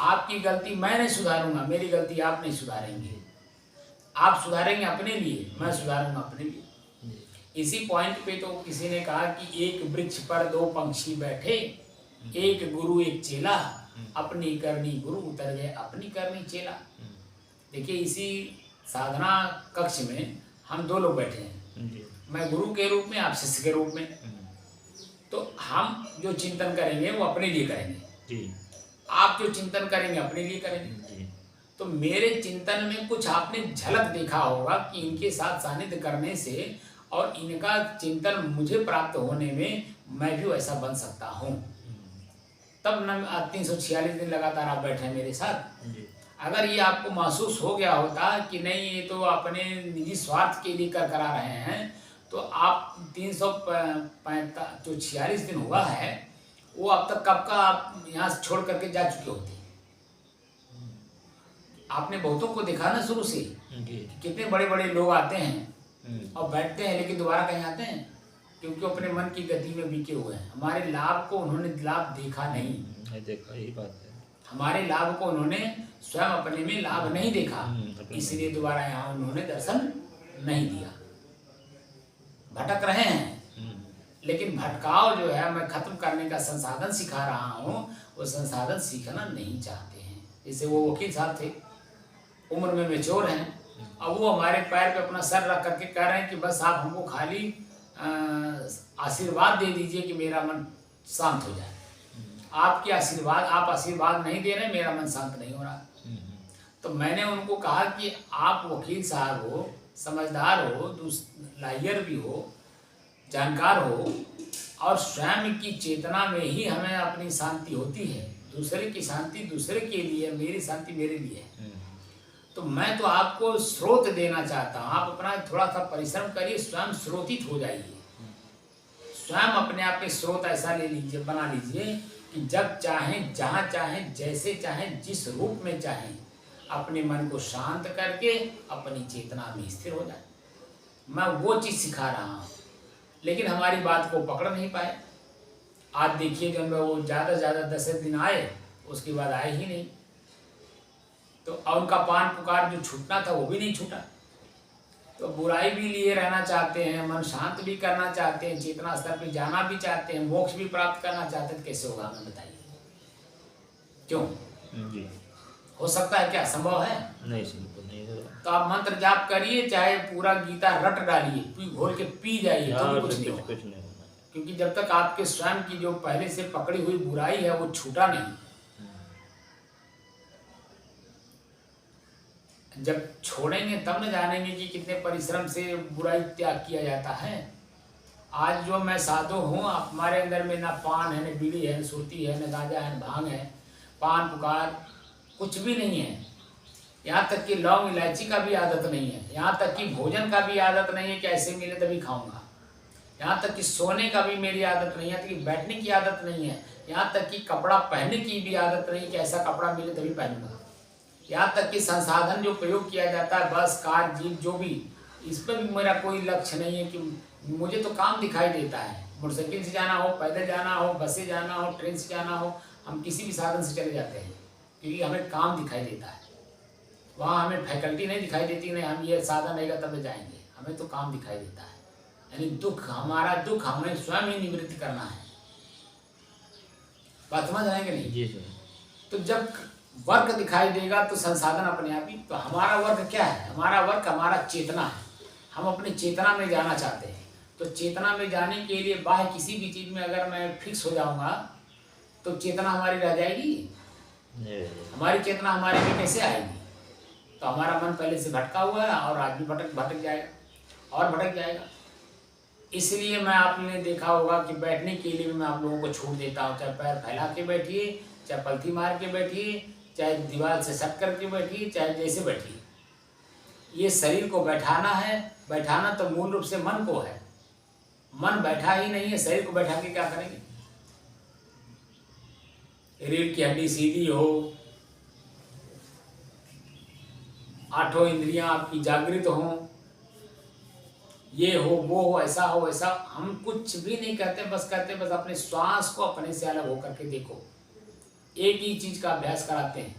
आपकी गलती मैं नहीं सुधारूंगा, मेरी गलती आप नहीं सुधारेंगे। आप सुधारेंगे अपने लिए, मैं सुधारूंगा अपने लिए। इसी पॉइंट पे तो किसी ने कहा कि एक वृक्ष पर दो पंछी बैठे, एक गुरु एक चेला, अपनी करनी गुरु उतर गए अपनी करनी चेला। देखिए इसी साधना कक्ष में हम दो लोग बैठे हैं, मैं गुरु के रूप में, आप शिष्य के रूप में। तो हम जो चिंतन करेंगे वो अपने लिए करेंगे, आप जो चिंतन करेंगे अपने लिए करेंगे। तो मेरे चिंतन में कुछ आपने झलक देखा होगा कि इनके साथ सानिध्य करने से और इनका चिंतन मुझे प्राप्त होने में मैं भी वैसा बन सकता हूँ। तब न 346 दिन लगातार आप बैठे हैं मेरे साथ। अगर ये आपको महसूस हो गया होता कि नहीं ये तो अपने निजी स्वार्थ के लिए करा रहे हैं, तो आप 346 दिन हुआ है, वो अब तक कब का आप यहाँ से छोड़ करके जा चुके होते। आपने बहुतों को देखा ना शुरू से, कितने बड़े बड़े लोग आते हैं और बैठते हैं, लेकिन दोबारा कहीं आते हैं, क्योंकि अपने मन की गति में बिके हुए हैं। हमारे लाभ को उन्होंने लाभ देखा नहीं, देखा, यही बात है। हमारे लाभ को उन्होंने स्वयं अपने में लाभ नहीं देखा, इसलिए दोबारा यहाँ उन्होंने दर्शन नहीं दिया। भटक रहे हैं, लेकिन भटकाव जो है मैं खत्म करने का संसाधन सिखा रहा हूँ, वो संसाधन सीखना नहीं चाहते हैं। जैसे वो वकील साहब थे, उम्र में मैच्योर हैं, अब वो हमारे पैर पे अपना सर रख करके कह रहे हैं कि बस आप हमको खाली आशीर्वाद दे दीजिए कि मेरा मन शांत हो जाए। आपके आशीर्वाद, आप आशीर्वाद नहीं दे रहे, मेरा मन शांत नहीं हो रहा। तो मैंने उनको कहा कि आप वकील साहब हो, समझदार हो, लायर भी हो, जानकार हो, और स्वयं की चेतना में ही हमें अपनी शांति होती है। दूसरे की शांति दूसरे के लिए, मेरी शांति मेरे लिए है। तो मैं तो आपको स्रोत देना चाहता हूँ, आप अपना थोड़ा सा परिश्रम करिए, स्वयं स्रोतित हो जाइए, स्वयं अपने आप में स्रोत ऐसा ले लीजिए, बना लीजिए कि जब चाहें, जहाँ चाहें, जैसे चाहें, जिस रूप में चाहें, अपने मन को शांत करके अपनी चेतना में स्थिर हो जाए। मैं वो चीज़ सिखा रहा हूँ, लेकिन हमारी बात को पकड़ नहीं पाए। आज देखिए जब वो ज़्यादा से ज़्यादा 10 दिन आए, उसके बाद आए ही नहीं। तो उनका पान पुकार जो छूटना था वो भी नहीं छूटा। तो बुराई भी लिए रहना चाहते हैं, मन शांत भी करना चाहते हैं, चेतना स्तर पे जाना भी चाहते हैं, मोक्ष भी प्राप्त करना चाहते हैं, कैसे होगा हमें बताइए? क्यों जी। हो सकता है क्या? संभव है? नहीं, बिल्कुल नहीं होगा। तो आप मंत्र जाप करिए, चाहे पूरा गीता रट डालिए, घोल के पी जाइए, तो कुछ नहीं होगा। क्योंकि जब तक आपके स्वयं की जो पहले से पकड़ी हुई बुराई है वो छूटा नहीं, जब छोड़ेंगे तब न जानेंगे कि कितने परिश्रम से बुराई त्याग किया जाता है। आज जो मैं साधु हूँ, हमारे अंदर में ना पान है, न बीड़ी है, न सुरती है, न गांजा है, न भांग है, पान पुकार कुछ भी नहीं है। यहाँ तक कि लौंग इलायची का भी आदत नहीं है। यहाँ तक कि भोजन का भी आदत नहीं है कि ऐसे मिले तभी खाऊंगा। यहाँ तक कि सोने का भी मेरी आदत नहीं है, कि बैठने की आदत नहीं है। यहाँ तक कि कपड़ा पहनने की भी आदत नहीं कि ऐसा कपड़ा मिले तभी पहनूंगा। यहाँ तक कि संसाधन जो प्रयोग किया जाता है, बस, कार, जीप, जो भी, इस पर भी मेरा कोई लक्ष्य नहीं है। कि मुझे तो काम दिखाई देता है, मोटरसाइकिल से जाना हो, पैदल जाना हो, बस से जाना हो, ट्रेन से जाना हो, हम किसी भी साधन से चले जाते हैं, क्योंकि हमें काम दिखाई देता है। वहाँ हमें फैकल्टी नहीं दिखाई देती, नहीं हम ये साधन रहेगा तब जाएंगे, हमें तो काम दिखाई देता है। यानी दुख, हमारा दुख हमें स्वयं ही निवृत्त करना है। बात समझ आएंगे नहीं? जी सर। तो जब वर्ग दिखाई देगा तो संसाधन अपने आप ही। तो हमारा वर्ग क्या है? हमारा वर्ग हमारा चेतना है। हम अपनी चेतना में जाना चाहते हैं। तो चेतना में जाने के लिए बाह्य किसी भी चीज़ में अगर मैं फिक्स हो जाऊंगा तो चेतना हमारी रह जाएगी? हमारी चेतना हमारे में कैसे आएगी? तो हमारा मन पहले से भटका हुआ है और आज भी भटक जाएगा और भटक जाएगा। इसलिए मैं, आपने देखा होगा कि बैठने के लिए भी मैं आप लोगों को छूट देता हूँ। चाहे पैर फैला के बैठिए, चाहे पलथी मार के बैठिए, चाहे दीवार से सट करके बैठिए, चाहे जैसे बैठिए। ये शरीर को बैठाना है। बैठाना तो मूल रूप से मन को है। मन बैठा ही नहीं है, शरीर को बैठा के क्या करेंगे? रीढ़ की हड्डी सीधी हो, आठों इंद्रियां आपकी जागृत हों, ये हो वो हो, ऐसा हो ऐसा। हम कुछ भी नहीं कहते, बस कहते बस अपने श्वास को अपने से अलग होकर के देखो। एक ही चीज का अभ्यास कराते हैं,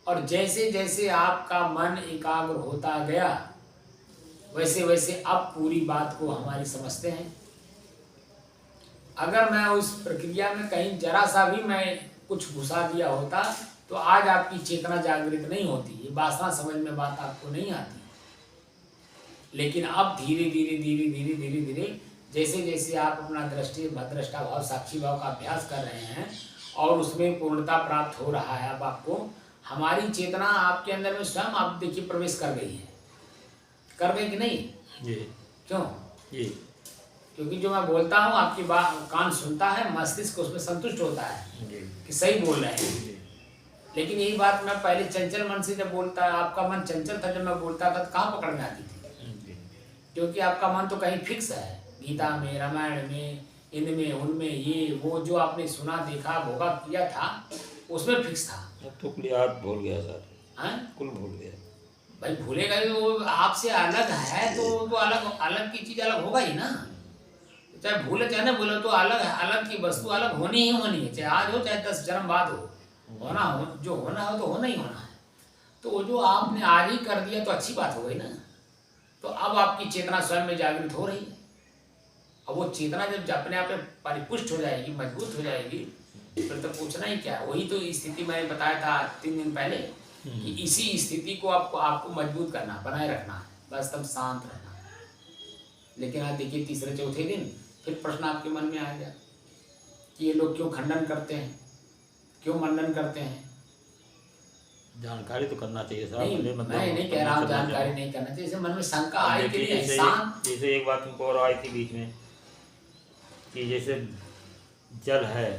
और जैसे जैसे आपका मन एकाग्र होता गया वैसे वैसे अब पूरी बात को हमारी समझते हैं। अगर मैं उस प्रक्रिया में कहीं जरा सा भी मैं कुछ घुसा दिया होता तो आज आपकी चेतना जागृत नहीं होती, ये वासना समझ में बात आपको नहीं आती। लेकिन अब धीरे धीरे धीरे धीरे धीरे धीरे जैसे जैसे आप अपना दृष्टि भद्रष्टा भाव साक्षी भाव का अभ्यास कर रहे हैं और उसमें पूर्णता प्राप्त हो रहा है, अब आपको हमारी चेतना आपके अंदर में स्वयं आप देखिए प्रवेश कर गई है। कर गई कि नहीं? क्यों? क्योंकि जो मैं बोलता हूँ आपकी बात कान सुनता है, मस्तिष्क उसमें संतुष्ट होता है कि सही बोल रहे हैं। लेकिन यही बात मैं पहले चंचल मन से जब बोलता, आपका मन चंचल था, जब मैं बोलता था तो कहाँ पकड़ में आती थी? क्योंकि आपका मन तो कहीं फिक्स है, गीता में, रामायण में, इनमें उनमें, ये वो जो आपने सुना देखा भोगा किया था उसमें फिक्स था। तो याद भूल गया सर। हाँ, कुल भूल गया भाई। भूलेगा ही, वो आपसे अलग है तो अलग अलग की चीज अलग होगा ही ना। चाहे भूले चाहे ना भूले, तो अलग है, अलग की वस्तु अलग होनी ही होनी है, चाहे आज हो चाहे 10 जन्म बाद हो। होना हो, जो होना हो तो होना ही होना है। तो वो जो आपने आज ही कर दिया तो अच्छी बात हो गई ना। तो अब आपकी चेतना स्वयं में जागृत हो रही है। अब वो चेतना जब अपने आप में परिपुष्ट हो जाएगी, मजबूत हो जाएगी, फिर तो पूछना ही क्या। वही तो स्थिति मैंने बताया था 3 दिन पहले कि इसी स्थिति को आपको मजबूत करना, बनाए रखना है, बस तब शांत रहना है। लेकिन आज देखिए तीसरे चौथे दिन फिर प्रश्न आपके मन में आ गया कि ये लोग क्यों खंडन करते हैं, क्यों मंडन करते हैं। जानकारी तो करना चाहिए साहब। नहीं, मैं नहीं कह रहा हूँ जानकारी नहीं करना चाहिए, जैसे मन में शंका आई कि जैसे एक बात तुमको और आई थी बीच में कि जैसे जल है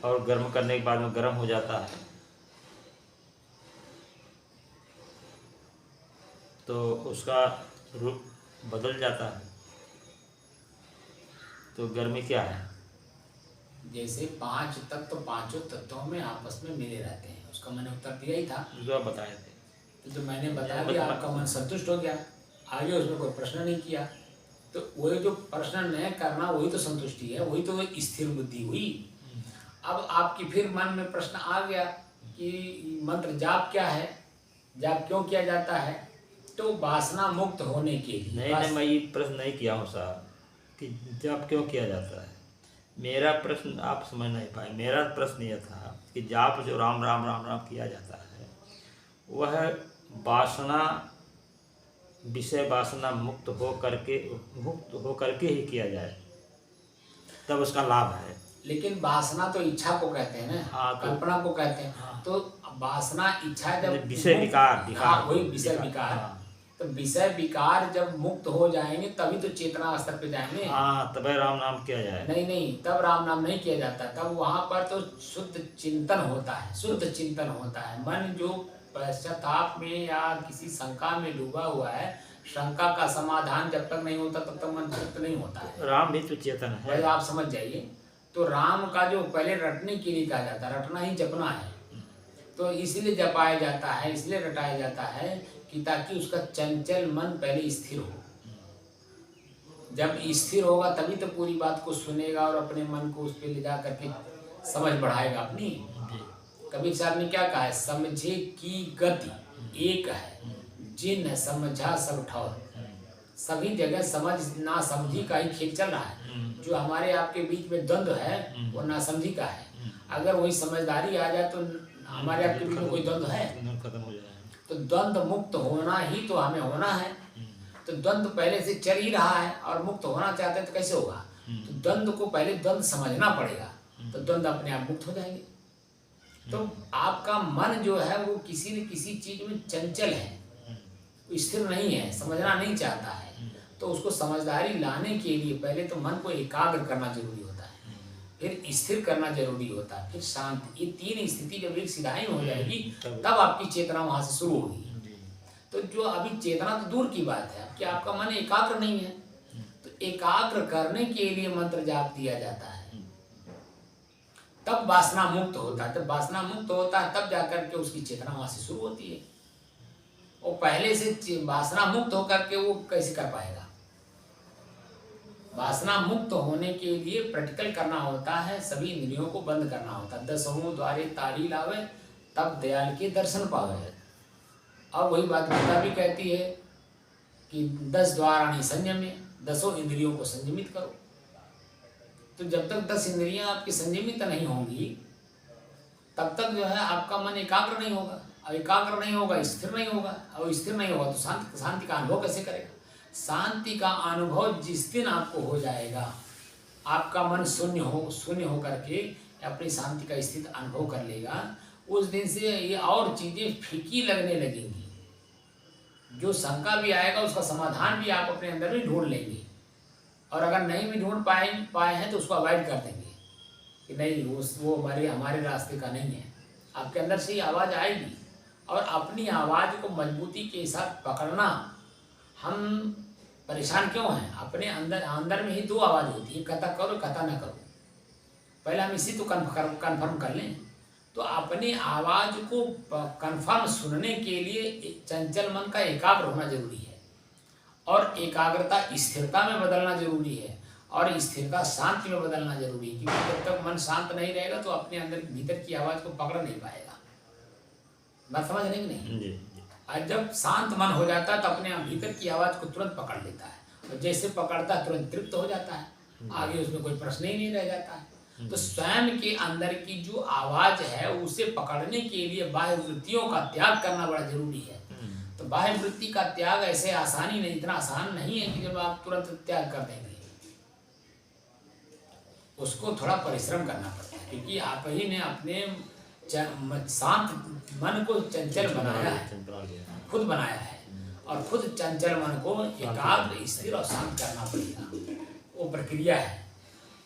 और गर्म करने के बाद में गर्म हो जाता है, तो उसका रूप बदल जाता है, तो गर्मी क्या है? जैसे 5 तत्व, पांचों तत्वों में आपस में मिले रहते हैं, उसका मैंने उत्तर दिया ही था जो आप बताए थे। तो मैंने बता दिया, आपका मन संतुष्ट हो गया, आगे उसमें कोई प्रश्न नहीं किया। तो वही जो प्रश्न नहीं करना वही तो संतुष्टि है, वही तो स्थिर बुद्धि हुई। अब आपकी फिर मन में प्रश्न आ गया कि मंत्र जाप क्या है, जाप क्यों किया जाता है? तो वासना मुक्त होने के लिए। नहीं, मैं ये प्रश्न नहीं किया हूँ साहब कि जाप क्यों किया जाता है। मेरा प्रश्न आप समझ नहीं पाए। मेरा प्रश्न यह था कि जाप जो राम राम राम राम किया जाता है वह वासना, विषय वासना मुक्त हो करके ही किया जाए, तब उसका लाभ है। लेकिन वासना तो इच्छा को कहते हैं ना। हाँ, कल्पना को कहते हैं। हाँ। तो वासना इच्छा जब विषय विकार, हाँ वही विषय विकार। हाँ। तो विषय विकार जब मुक्त हो जाएंगे तभी तो चेतना स्तर पे जाएंगे। हाँ, तब राम नाम किया जाए। नहीं, तब राम नाम नहीं किया जाता। तब वहाँ पर तो शुद्ध चिंतन होता है, शुद्ध चिंतन होता है। मन जो पश्चाताप में या किसी शंका में डूबा हुआ है, शंका का समाधान जब तक नहीं होता तब तक मन तृप्त नहीं होता है। राम भी तो चेतन है, आप समझ जाइए। तो राम का जो पहले रटने के लिए कहा जाता है, रटना ही जपना है, तो इसलिए जपाया जाता है, इसलिए रटाया जाता है कि ताकि उसका चंचल मन पहले स्थिर हो। जब स्थिर होगा तभी तो पूरी बात को सुनेगा और अपने मन को उस पर ले जा करके समझ बढ़ाएगा अपनी। कबीर साहब ने क्या कहा है, समझे की गति एक है, जिन समझा सब ठौर। सभी जगह समझ ना समझी का ही खेल चल रहा है। जो हमारे आपके बीच में द्वंद्व है वो ना समझी का है। अगर वही समझदारी आ जाए तो हमारे आपके बीच में कोई द्वंद्व है? खत्म हो जाए। तो द्वंद्व मुक्त होना ही तो हमें होना है। तो द्वंद्व पहले से चल ही रहा है और मुक्त होना चाहते हैं तो कैसे होगा? तो द्वंद्व को पहले द्वंद्व समझना पड़ेगा, तो द्वंद्व अपने आप मुक्त हो जाएंगे। तो आपका मन जो है वो किसी न किसी चीज में चंचल है, स्थिर नहीं है, समझना नहीं चाहता है। तो उसको समझदारी लाने के लिए पहले तो मन को एकाग्र करना जरूरी होता है, फिर स्थिर करना जरूरी होता है, फिर शांत। ये 3 स्थिति जब एक सिधाई में हो जाएगी तब आपकी चेतना वहां से शुरू होगी। तो जो अभी चेतना तो दूर की बात है कि आपका मन एकाग्र नहीं है, तो एकाग्र करने के लिए मंत्र जाप दिया जाता है, तब वासना मुक्त होता है। जब वासना मुक्त होता है तब जाकर के उसकी चेतना वहां से शुरू होती है। वो पहले से वासना मुक्त होकर के वो कैसे कर पाएगा? वासना मुक्त होने के लिए प्रैक्टिकल करना होता है, सभी इंद्रियों को बंद करना होता है। 10 द्वारे तारी लावे तब दयाल के दर्शन पावे। अब वही बात गीता भी कहती है कि 10 द्वाराणि संयमे, 10 इंद्रियों को संयमित करो। तो जब तक 10 इंद्रियां आपकी संयमित नहीं होंगी तब तक जो है आपका मन एकाग्र नहीं होगा। अब एकाग्र नहीं होगा, स्थिर नहीं होगा, और स्थिर नहीं होगा तो शांति का अनुभव कैसे करेगा? शांति का अनुभव जिस दिन आपको हो जाएगा, आपका मन शून्य हो करके अपनी शांति का स्थिति अनुभव कर लेगा, उस दिन से ये और चीज़ें फीकी लगने लगेंगी। जो शंका भी आएगा उसका समाधान भी आप अपने अंदर में ढूंढ लेंगे, और अगर नहीं भी ढूंढ पाए हैं तो उसको अवॉइड कर देंगे कि नहीं वो हमारे रास्ते का नहीं है। आपके अंदर से ही आवाज़ आएगी, और अपनी आवाज़ को मजबूती के साथ पकड़ना। हम परेशान क्यों हैं? अपने अंदर में ही 2 आवाज़ होती है, कथा करो कथा ना करो। पहले हम इसी तो कन्फर्म कर लें। तो अपनी आवाज़ को कन्फर्म सुनने के लिए चंचल मन का एकाग्र होना जरूरी है, और एकाग्रता स्थिरता में बदलना जरूरी है, और स्थिरता शांति में बदलना जरूरी है। क्योंकि जब तक मन शांत नहीं रहेगा तो अपने अंदर भीतर की आवाज़ को पकड़ नहीं पाएगा। बात समझ रहे कि नहीं? और जब शांत मन हो जाता है तो अपने भीतर की आवाज़ को तुरंत पकड़ लेता है, और जैसे पकड़ता है तुरंत तृप्त हो जाता है, आगे उसमें कोई प्रश्न ही नहीं रह जाता है। तो स्वयं के अंदर की जो आवाज़ है उसे पकड़ने के लिए बाह्य वृत्तियों का त्याग करना बड़ा जरूरी है। तो बाह्य वृत्ति का त्याग ऐसे आसानी नहीं, इतना आसान नहीं है कि जब आप तुरंत त्याग कर देंगे, उसको थोड़ा परिश्रम करना पड़ता है। क्योंकि आप ही ने अपने शांत मन को चंचल बनाया है, खुद बनाया है, और खुद चंचल मन को एकाग्र स्थिर और शांत करना पड़ेगा, वो प्रक्रिया है।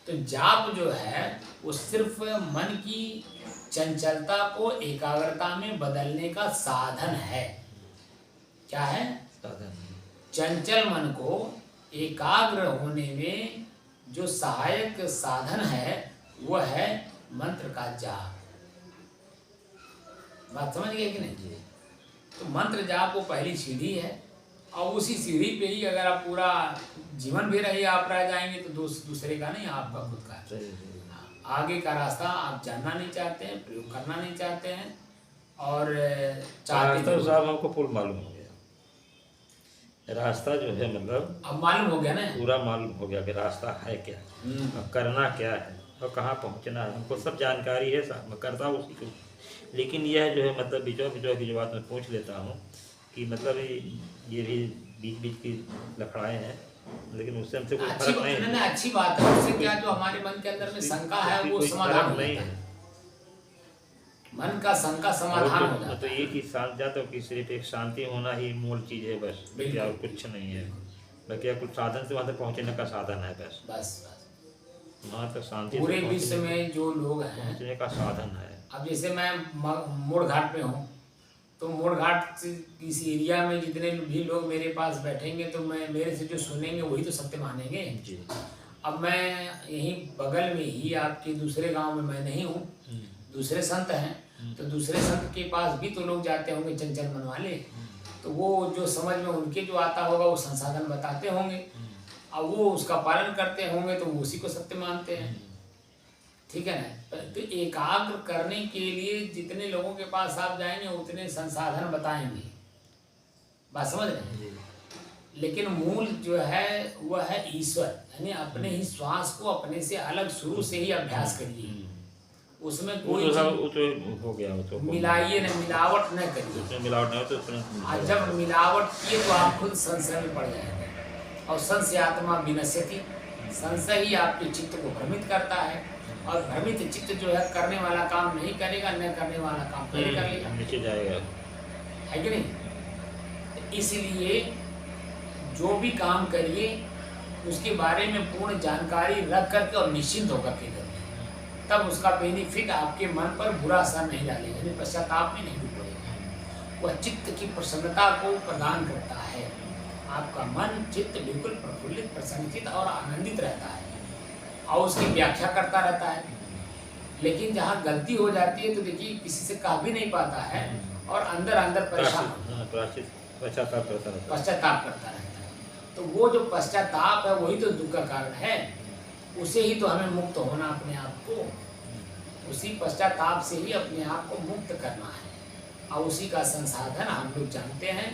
तो जाप जो है वो सिर्फ मन की चंचलता को एकाग्रता में बदलने का साधन है। क्या है? चंचल मन को एकाग्र होने में जो सहायक साधन है वह है मंत्र का जाप। बात समझ गए कि नहीं? तो मंत्र जाप वो पहली सीढ़ी है, और उसी सीढ़ी पे ही अगर आप पूरा जीवन भी रहे आप रह जाएंगे तो दूसरे का नहीं, आपका खुद का है। आगे का रास्ता आप जानना नहीं चाहते हैं, प्रयोग करना नहीं चाहते हैं, और चाहते तो साहब हमको पूर्ण मालूम हो गया रास्ता जो है, मतलब अब मालूम हो गया ना, पूरा मालूम हो गया कि रास्ता है क्या, अब करना क्या है और कहाँ पहुँचना है। हमको सब जानकारी है साहब, मैं करता हूँ उसी को। लेकिन यह जो है मतलब बिचौ की जो बात मैं पूछ लेता हूँ कि मतलब ये भी बीच बीच की लफड़ाएँ हैं, लेकिन उससे हमसे कोई फर्क नहीं है। अच्छी बात है, उससे क्या जो हमारे मन के अंदर में शंका है वो समाधान नहीं है। मन का शंका समाधान हो जाता है। तो एक ही शांत जाता कि सिर्फ एक शांति होना ही मूल चीज़ है बस, बाकी और कुछ नहीं है। बाकी कुछ साधन से वहाँ तक पहुँचने का साधन है बस। वहाँ तक शांति पूरे विश्व में जो लोग हैं पहुँचने का साधन है। अब जैसे मैं मोड़ घाट पे हूँ, तो मोड़ घाट इस एरिया में जितने भी लोग मेरे पास बैठेंगे तो मैं मेरे से जो सुनेंगे वही तो सत्य मानेंगे जी। अब मैं यहीं बगल में ही आपके दूसरे गांव में मैं नहीं हूँ, दूसरे संत हैं, तो दूसरे संत के पास भी तो लोग जाते होंगे चंचल मन वाले, तो वो जो समझ में उनके जो आता होगा वो संसाधन बताते होंगे, अब वो उसका पालन करते होंगे तो वो उसी को सत्य मानते हैं। ठीक है ना? तो एकाग्र करने के लिए जितने लोगों के पास आप जाएंगे उतने संसाधन बताएंगे, बात समझ रहे हैं? लेकिन मूल जो है वह है ईश्वर, यानी अपने ही श्वास को अपने से अलग शुरू से ही अभ्यास करिए, उसमें कोई हो गया तो मिलाइए न, मिलावट न करिए। मिलावट नहीं तो जब मिलावट किए तो आप खुद संशय में पड़ जाएंगे, और संशय आत्मा विनश्यति, संशय ही आपके चित्त को भ्रमित करता है, और भ्रमित चित्त जो है करने वाला काम नहीं करेगा, न करने वाला काम पहले कर लेगा, नीचे जाएगा, है कि नहीं? इसलिए जो भी काम करिए उसके बारे में पूर्ण जानकारी रख करके और निश्चिंत होकर के करिए, तब उसका बेनिफिट आपके मन पर बुरा असर नहीं डालेगा, यानी पश्चाताप में नहीं डूबेगा। वह चित्त की प्रसन्नता को प्रदान करता है, आपका मन चित्त बिल्कुल प्रफुल्लित, प्रसन्नचित और आनंदित रहता है, और उसकी व्याख्या करता रहता है। लेकिन जहाँ गलती हो जाती है तो देखिए किसी से कह भी नहीं पाता है, और अंदर अंदर परेशान पश्चाताप करता रहता है। पश्चाताप करता रहता है। तो वो जो पश्चाताप है वही तो दुख का कारण है, उसे ही तो हमें मुक्त होना, अपने आप को उसी पश्चाताप से ही अपने आप को मुक्त करना है, और उसी का संसाधन हम लोग जानते हैं।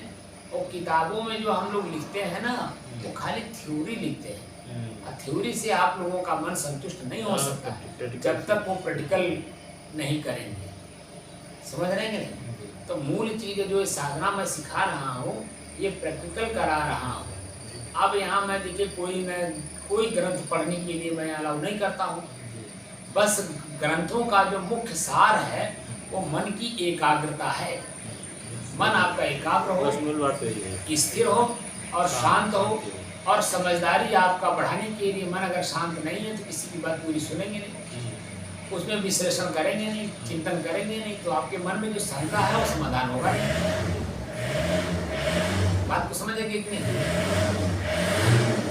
और किताबों में जो हम लोग लिखते हैं ना, वो खाली थ्योरी लिखते हैं, और थ्योरी से आप लोगों का मन संतुष्ट नहीं हो सकता जब तक वो प्रैक्टिकल नहीं करेंगे। समझ रहे हैं कि नहीं? तो मूल चीज़ जो ये साधना मैं सिखा रहा हूँ, ये प्रैक्टिकल करा रहा हूँ। अब यहाँ मैं देखिए कोई ग्रंथ पढ़ने के लिए मैं अलाउ नहीं करता हूँ। बस ग्रंथों का जो मुख्य सार है वो मन की एकाग्रता है। मन आपका एकाग्र हो, स्थिर हो और शांत हो, और समझदारी आपका बढ़ाने के लिए मन अगर शांत नहीं है तो किसी की बात पूरी सुनेंगे नहीं, उसमें विश्लेषण करेंगे नहीं, चिंतन करेंगे नहीं, तो आपके मन में जो शंका है वो समाधान होगा नहीं। बात को समझेंगे कि नहीं?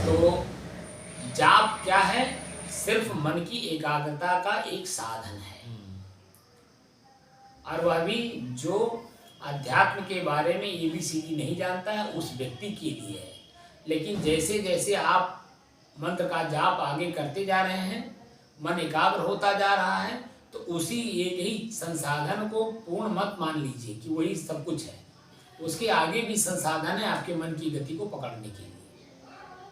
तो जाप क्या है? सिर्फ मन की एकाग्रता का एक साधन है, और वह भी जो अध्यात्म के बारे में ABCD नहीं जानता है उस व्यक्ति के लिए है। लेकिन जैसे जैसे आप मंत्र का जाप आगे करते जा रहे हैं, मन एकाग्र होता जा रहा है, तो उसी एक ही संसाधन को पूर्ण मत मान लीजिए कि वही सब कुछ है। उसके आगे भी संसाधन है आपके मन की गति को पकड़ने के लिए।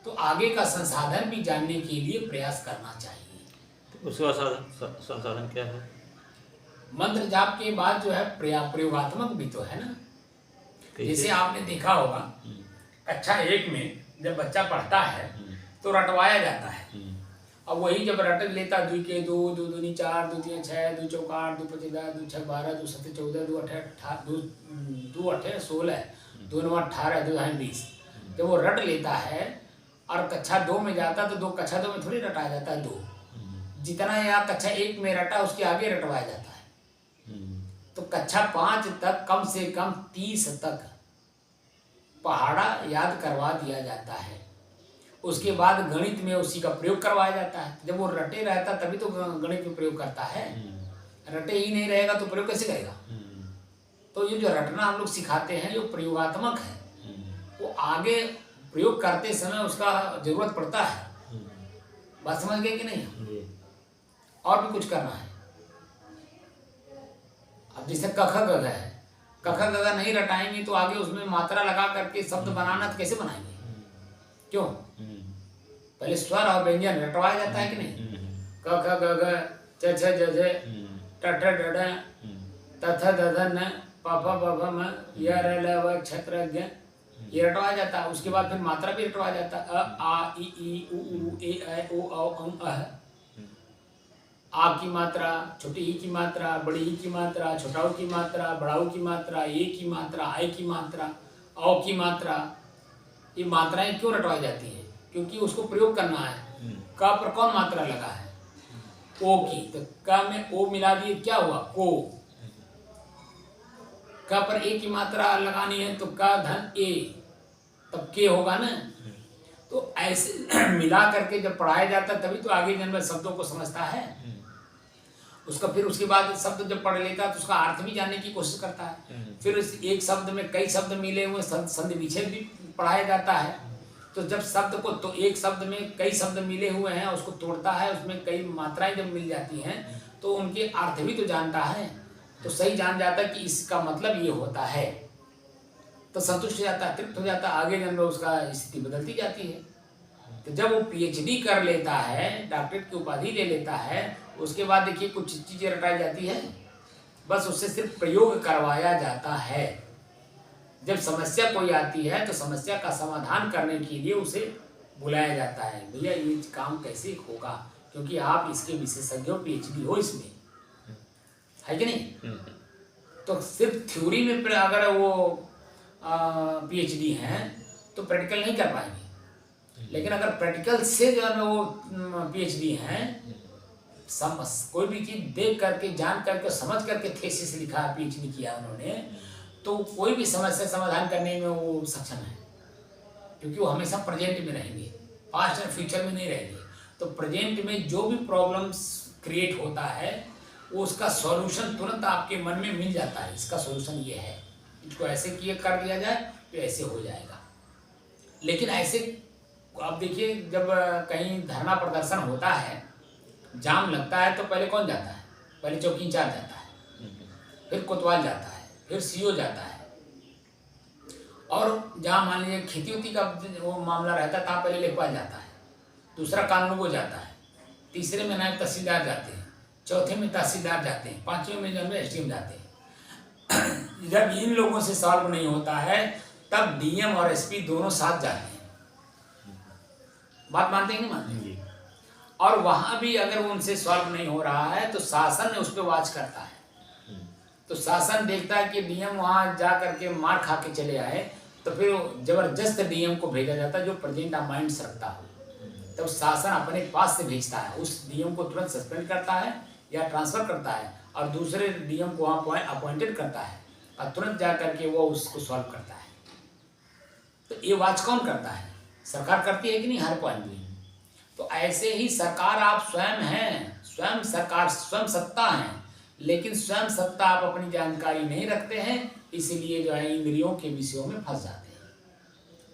तो आगे का संसाधन भी जानने के लिए प्रयास करना चाहिए। उसका संसाधन क्या है? मंत्र जाप के बाद जो है प्रयोगात्मक भी तो है ना। जैसे आपने देखा होगा कक्षा 1 में जब बच्चा पढ़ता है तो रटवाया जाता है, अब वही जब रट लेता 2 के 2, 2 दूनी 4, 2 3 6, 2 चौका 8, 2 5 10, 2 6 12, 2 7 14, 2 8 2 8 16, 2 9 18, 2 9 20। जब वो रट लेता है और कक्षा 2 में जाता तो कक्षा 2 में थोड़ी रटाया जाता है 2, जितना यहाँ कक्षा 1 में रटा उसके आगे रटवाया जाता है। तो कक्षा 5 तक कम से कम 30 तक पहाड़ा याद करवा दिया जाता है। उसके बाद गणित में उसी का प्रयोग करवाया जाता है। जब वो रटे रहता तभी तो गणित में प्रयोग करता है, रटे ही नहीं रहेगा तो प्रयोग कैसे करेगा? तो ये जो रटना हम लोग सिखाते हैं जो प्रयोगात्मक है, वो आगे प्रयोग करते समय उसका जरूरत पड़ता है। बात समझ गए कि नहीं? और भी कुछ करना है। अब जैसे कख गग है, कख गग नहीं रटाएंगे तो आगे उसमें मात्रा लगा करके शब्द बनाना तो कैसे बनाएंगे? क्यों? पहले स्वर और व्यंजन रटवाया जाता है कि नहीं? क ख ग घ च छ ज झ ट ठ ड ढ त थ द ध न प फ ब भ म य र ल व छ त्र ज्ञ, ये रटवाया जाता है। उसके बाद फिर मात्रा भी रटवाया जाता है। अ आ इ ई उ ऊ ए ऐ ओ औ अं अः। आ की मात्रा, छोटी ई की मात्रा, बड़ी ई की मात्रा, छोटा ऊ की मात्रा, बड़ा ऊ की मात्रा, ए की मात्रा, आई की मात्रा, औ की मात्रा। ये मात्राएं क्यों रटवाई जाती हैं? क्योंकि उसको प्रयोग करना है। क पर कौन मात्रा लगा है? ओ की, तो क में ओ मिला दिए, क्या हुआ? को। क पर ए की मात्रा लगानी है तो क धन ए, तब के होगा ना। तो ऐसे मिला करके जब पढ़ाया जाता है तभी तो आगे जन्म शब्दों को समझता है। उसका फिर उसके बाद शब्द जब पढ़ लेता है तो उसका अर्थ भी जानने की कोशिश करता है। फिर एक शब्द में कई शब्द मिले हुए संधि विच्छेद भी पढ़ाया जाता है। तो जब शब्द को तो एक शब्द में कई शब्द मिले हुए हैं उसको तोड़ता है, उसमें कई मात्राएं जब मिल जाती हैं तो उनके अर्थ भी तो जानता है। तो सही जान जाता है कि इसका मतलब ये होता है, तो संतुष्ट हो जाता है, तृप्त हो जाता है। आगे जन्म उसका स्थिति बदलती जाती है। तो जब वो PhD कर लेता है, डॉक्टरेट की उपाधि ले लेता है, उसके बाद देखिए कुछ चीजें रटाई जाती है, बस उससे सिर्फ प्रयोग करवाया जाता है। जब समस्या कोई आती है तो समस्या का समाधान करने के लिए उसे बुलाया जाता है, भैया ये काम कैसे होगा, क्योंकि आप इसके विशेषज्ञ हो, PhD हो इसमें, है कि नहीं? तो सिर्फ थ्योरी में अगर वो PhD हैं तो प्रैक्टिकल नहीं कर पाएंगे। लेकिन अगर प्रैक्टिकल से जो है वो PhD हैं, कोई भी चीज़ देख करके, जान करके, समझ करके थीसिस लिखा, PhD किया उन्होंने, तो कोई भी समस्या समाधान करने में वो सक्षम है, क्योंकि वो हमेशा प्रेजेंट में रहेंगे, पास्ट और फ्यूचर में नहीं रहेंगे। तो प्रेजेंट में जो भी प्रॉब्लम्स क्रिएट होता है वो उसका सॉल्यूशन तुरंत आपके मन में मिल जाता है। इसका सॉल्यूशन ये है, इसको ऐसे किए कर दिया जाए तो ऐसे हो जाएगा। लेकिन ऐसे आप देखिए, जब कहीं धरना प्रदर्शन होता है, जाम लगता है, तो पहले कौन जाता है? पहले चौकी इंचार्ज जाता है, फिर कोतवाल जाता है, फिर सीओ जाता है। और जहाँ मान लीजिए खेती उती का वो मामला रहता है, तहाँ पहले लेखपाल जाता है, दूसरा कानून वो जाता है, तीसरे में नायब तहसीलदार जाते हैं, चौथे में तहसीलदार जाते हैं, पाँचवें में जो है एसडीएम जाते हैं। जब इन लोगों से सॉल्व नहीं होता है, तब डीएम और एसपी दोनों साथ जाते हैं। बात मानते हैं नहीं मानते? और वहाँ भी अगर उनसे सॉल्व नहीं हो रहा है, तो शासन उस पर वॉच करता है। तो शासन देखता है कि डीएम वहाँ जा करके मार खा के चले आए, तो फिर जबरदस्त डीएम को भेजा जाता है जो प्रेजेंट ऑफ माइंड्स रखता हो। तब शासन अपने पास से भेजता है, उस डीएम को तुरंत सस्पेंड करता है या ट्रांसफर करता है, और दूसरे डीएम को वहाँ अपॉइंटेड करता है, और तुरंत जा करके वो उसको सॉल्व करता है। तो ये वॉच कौन करता है? सरकार करती है कि नहीं हर पॉइंट में? तो ऐसे ही सरकार आप स्वयं हैं, स्वयं सरकार, स्वयं सत्ता हैं, लेकिन स्वयं सत्ता आप अपनी जानकारी नहीं रखते हैं, इसलिए जो है इंद्रियों के विषयों में फंस जाते हैं।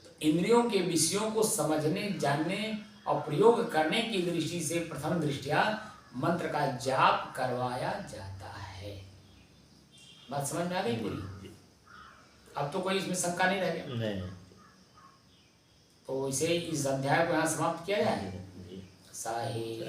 तो इंद्रियों के विषयों को समझने, जानने और प्रयोग करने की दृष्टि से प्रथम दृष्टिया मंत्र का जाप करवाया जाता है। बात समझ में आ गई पूरी? अब तो कोई इसमें शंका नहीं रह गया। तो इसे इस अध्याय को यहाँ समाप्त किया जाए। साहिब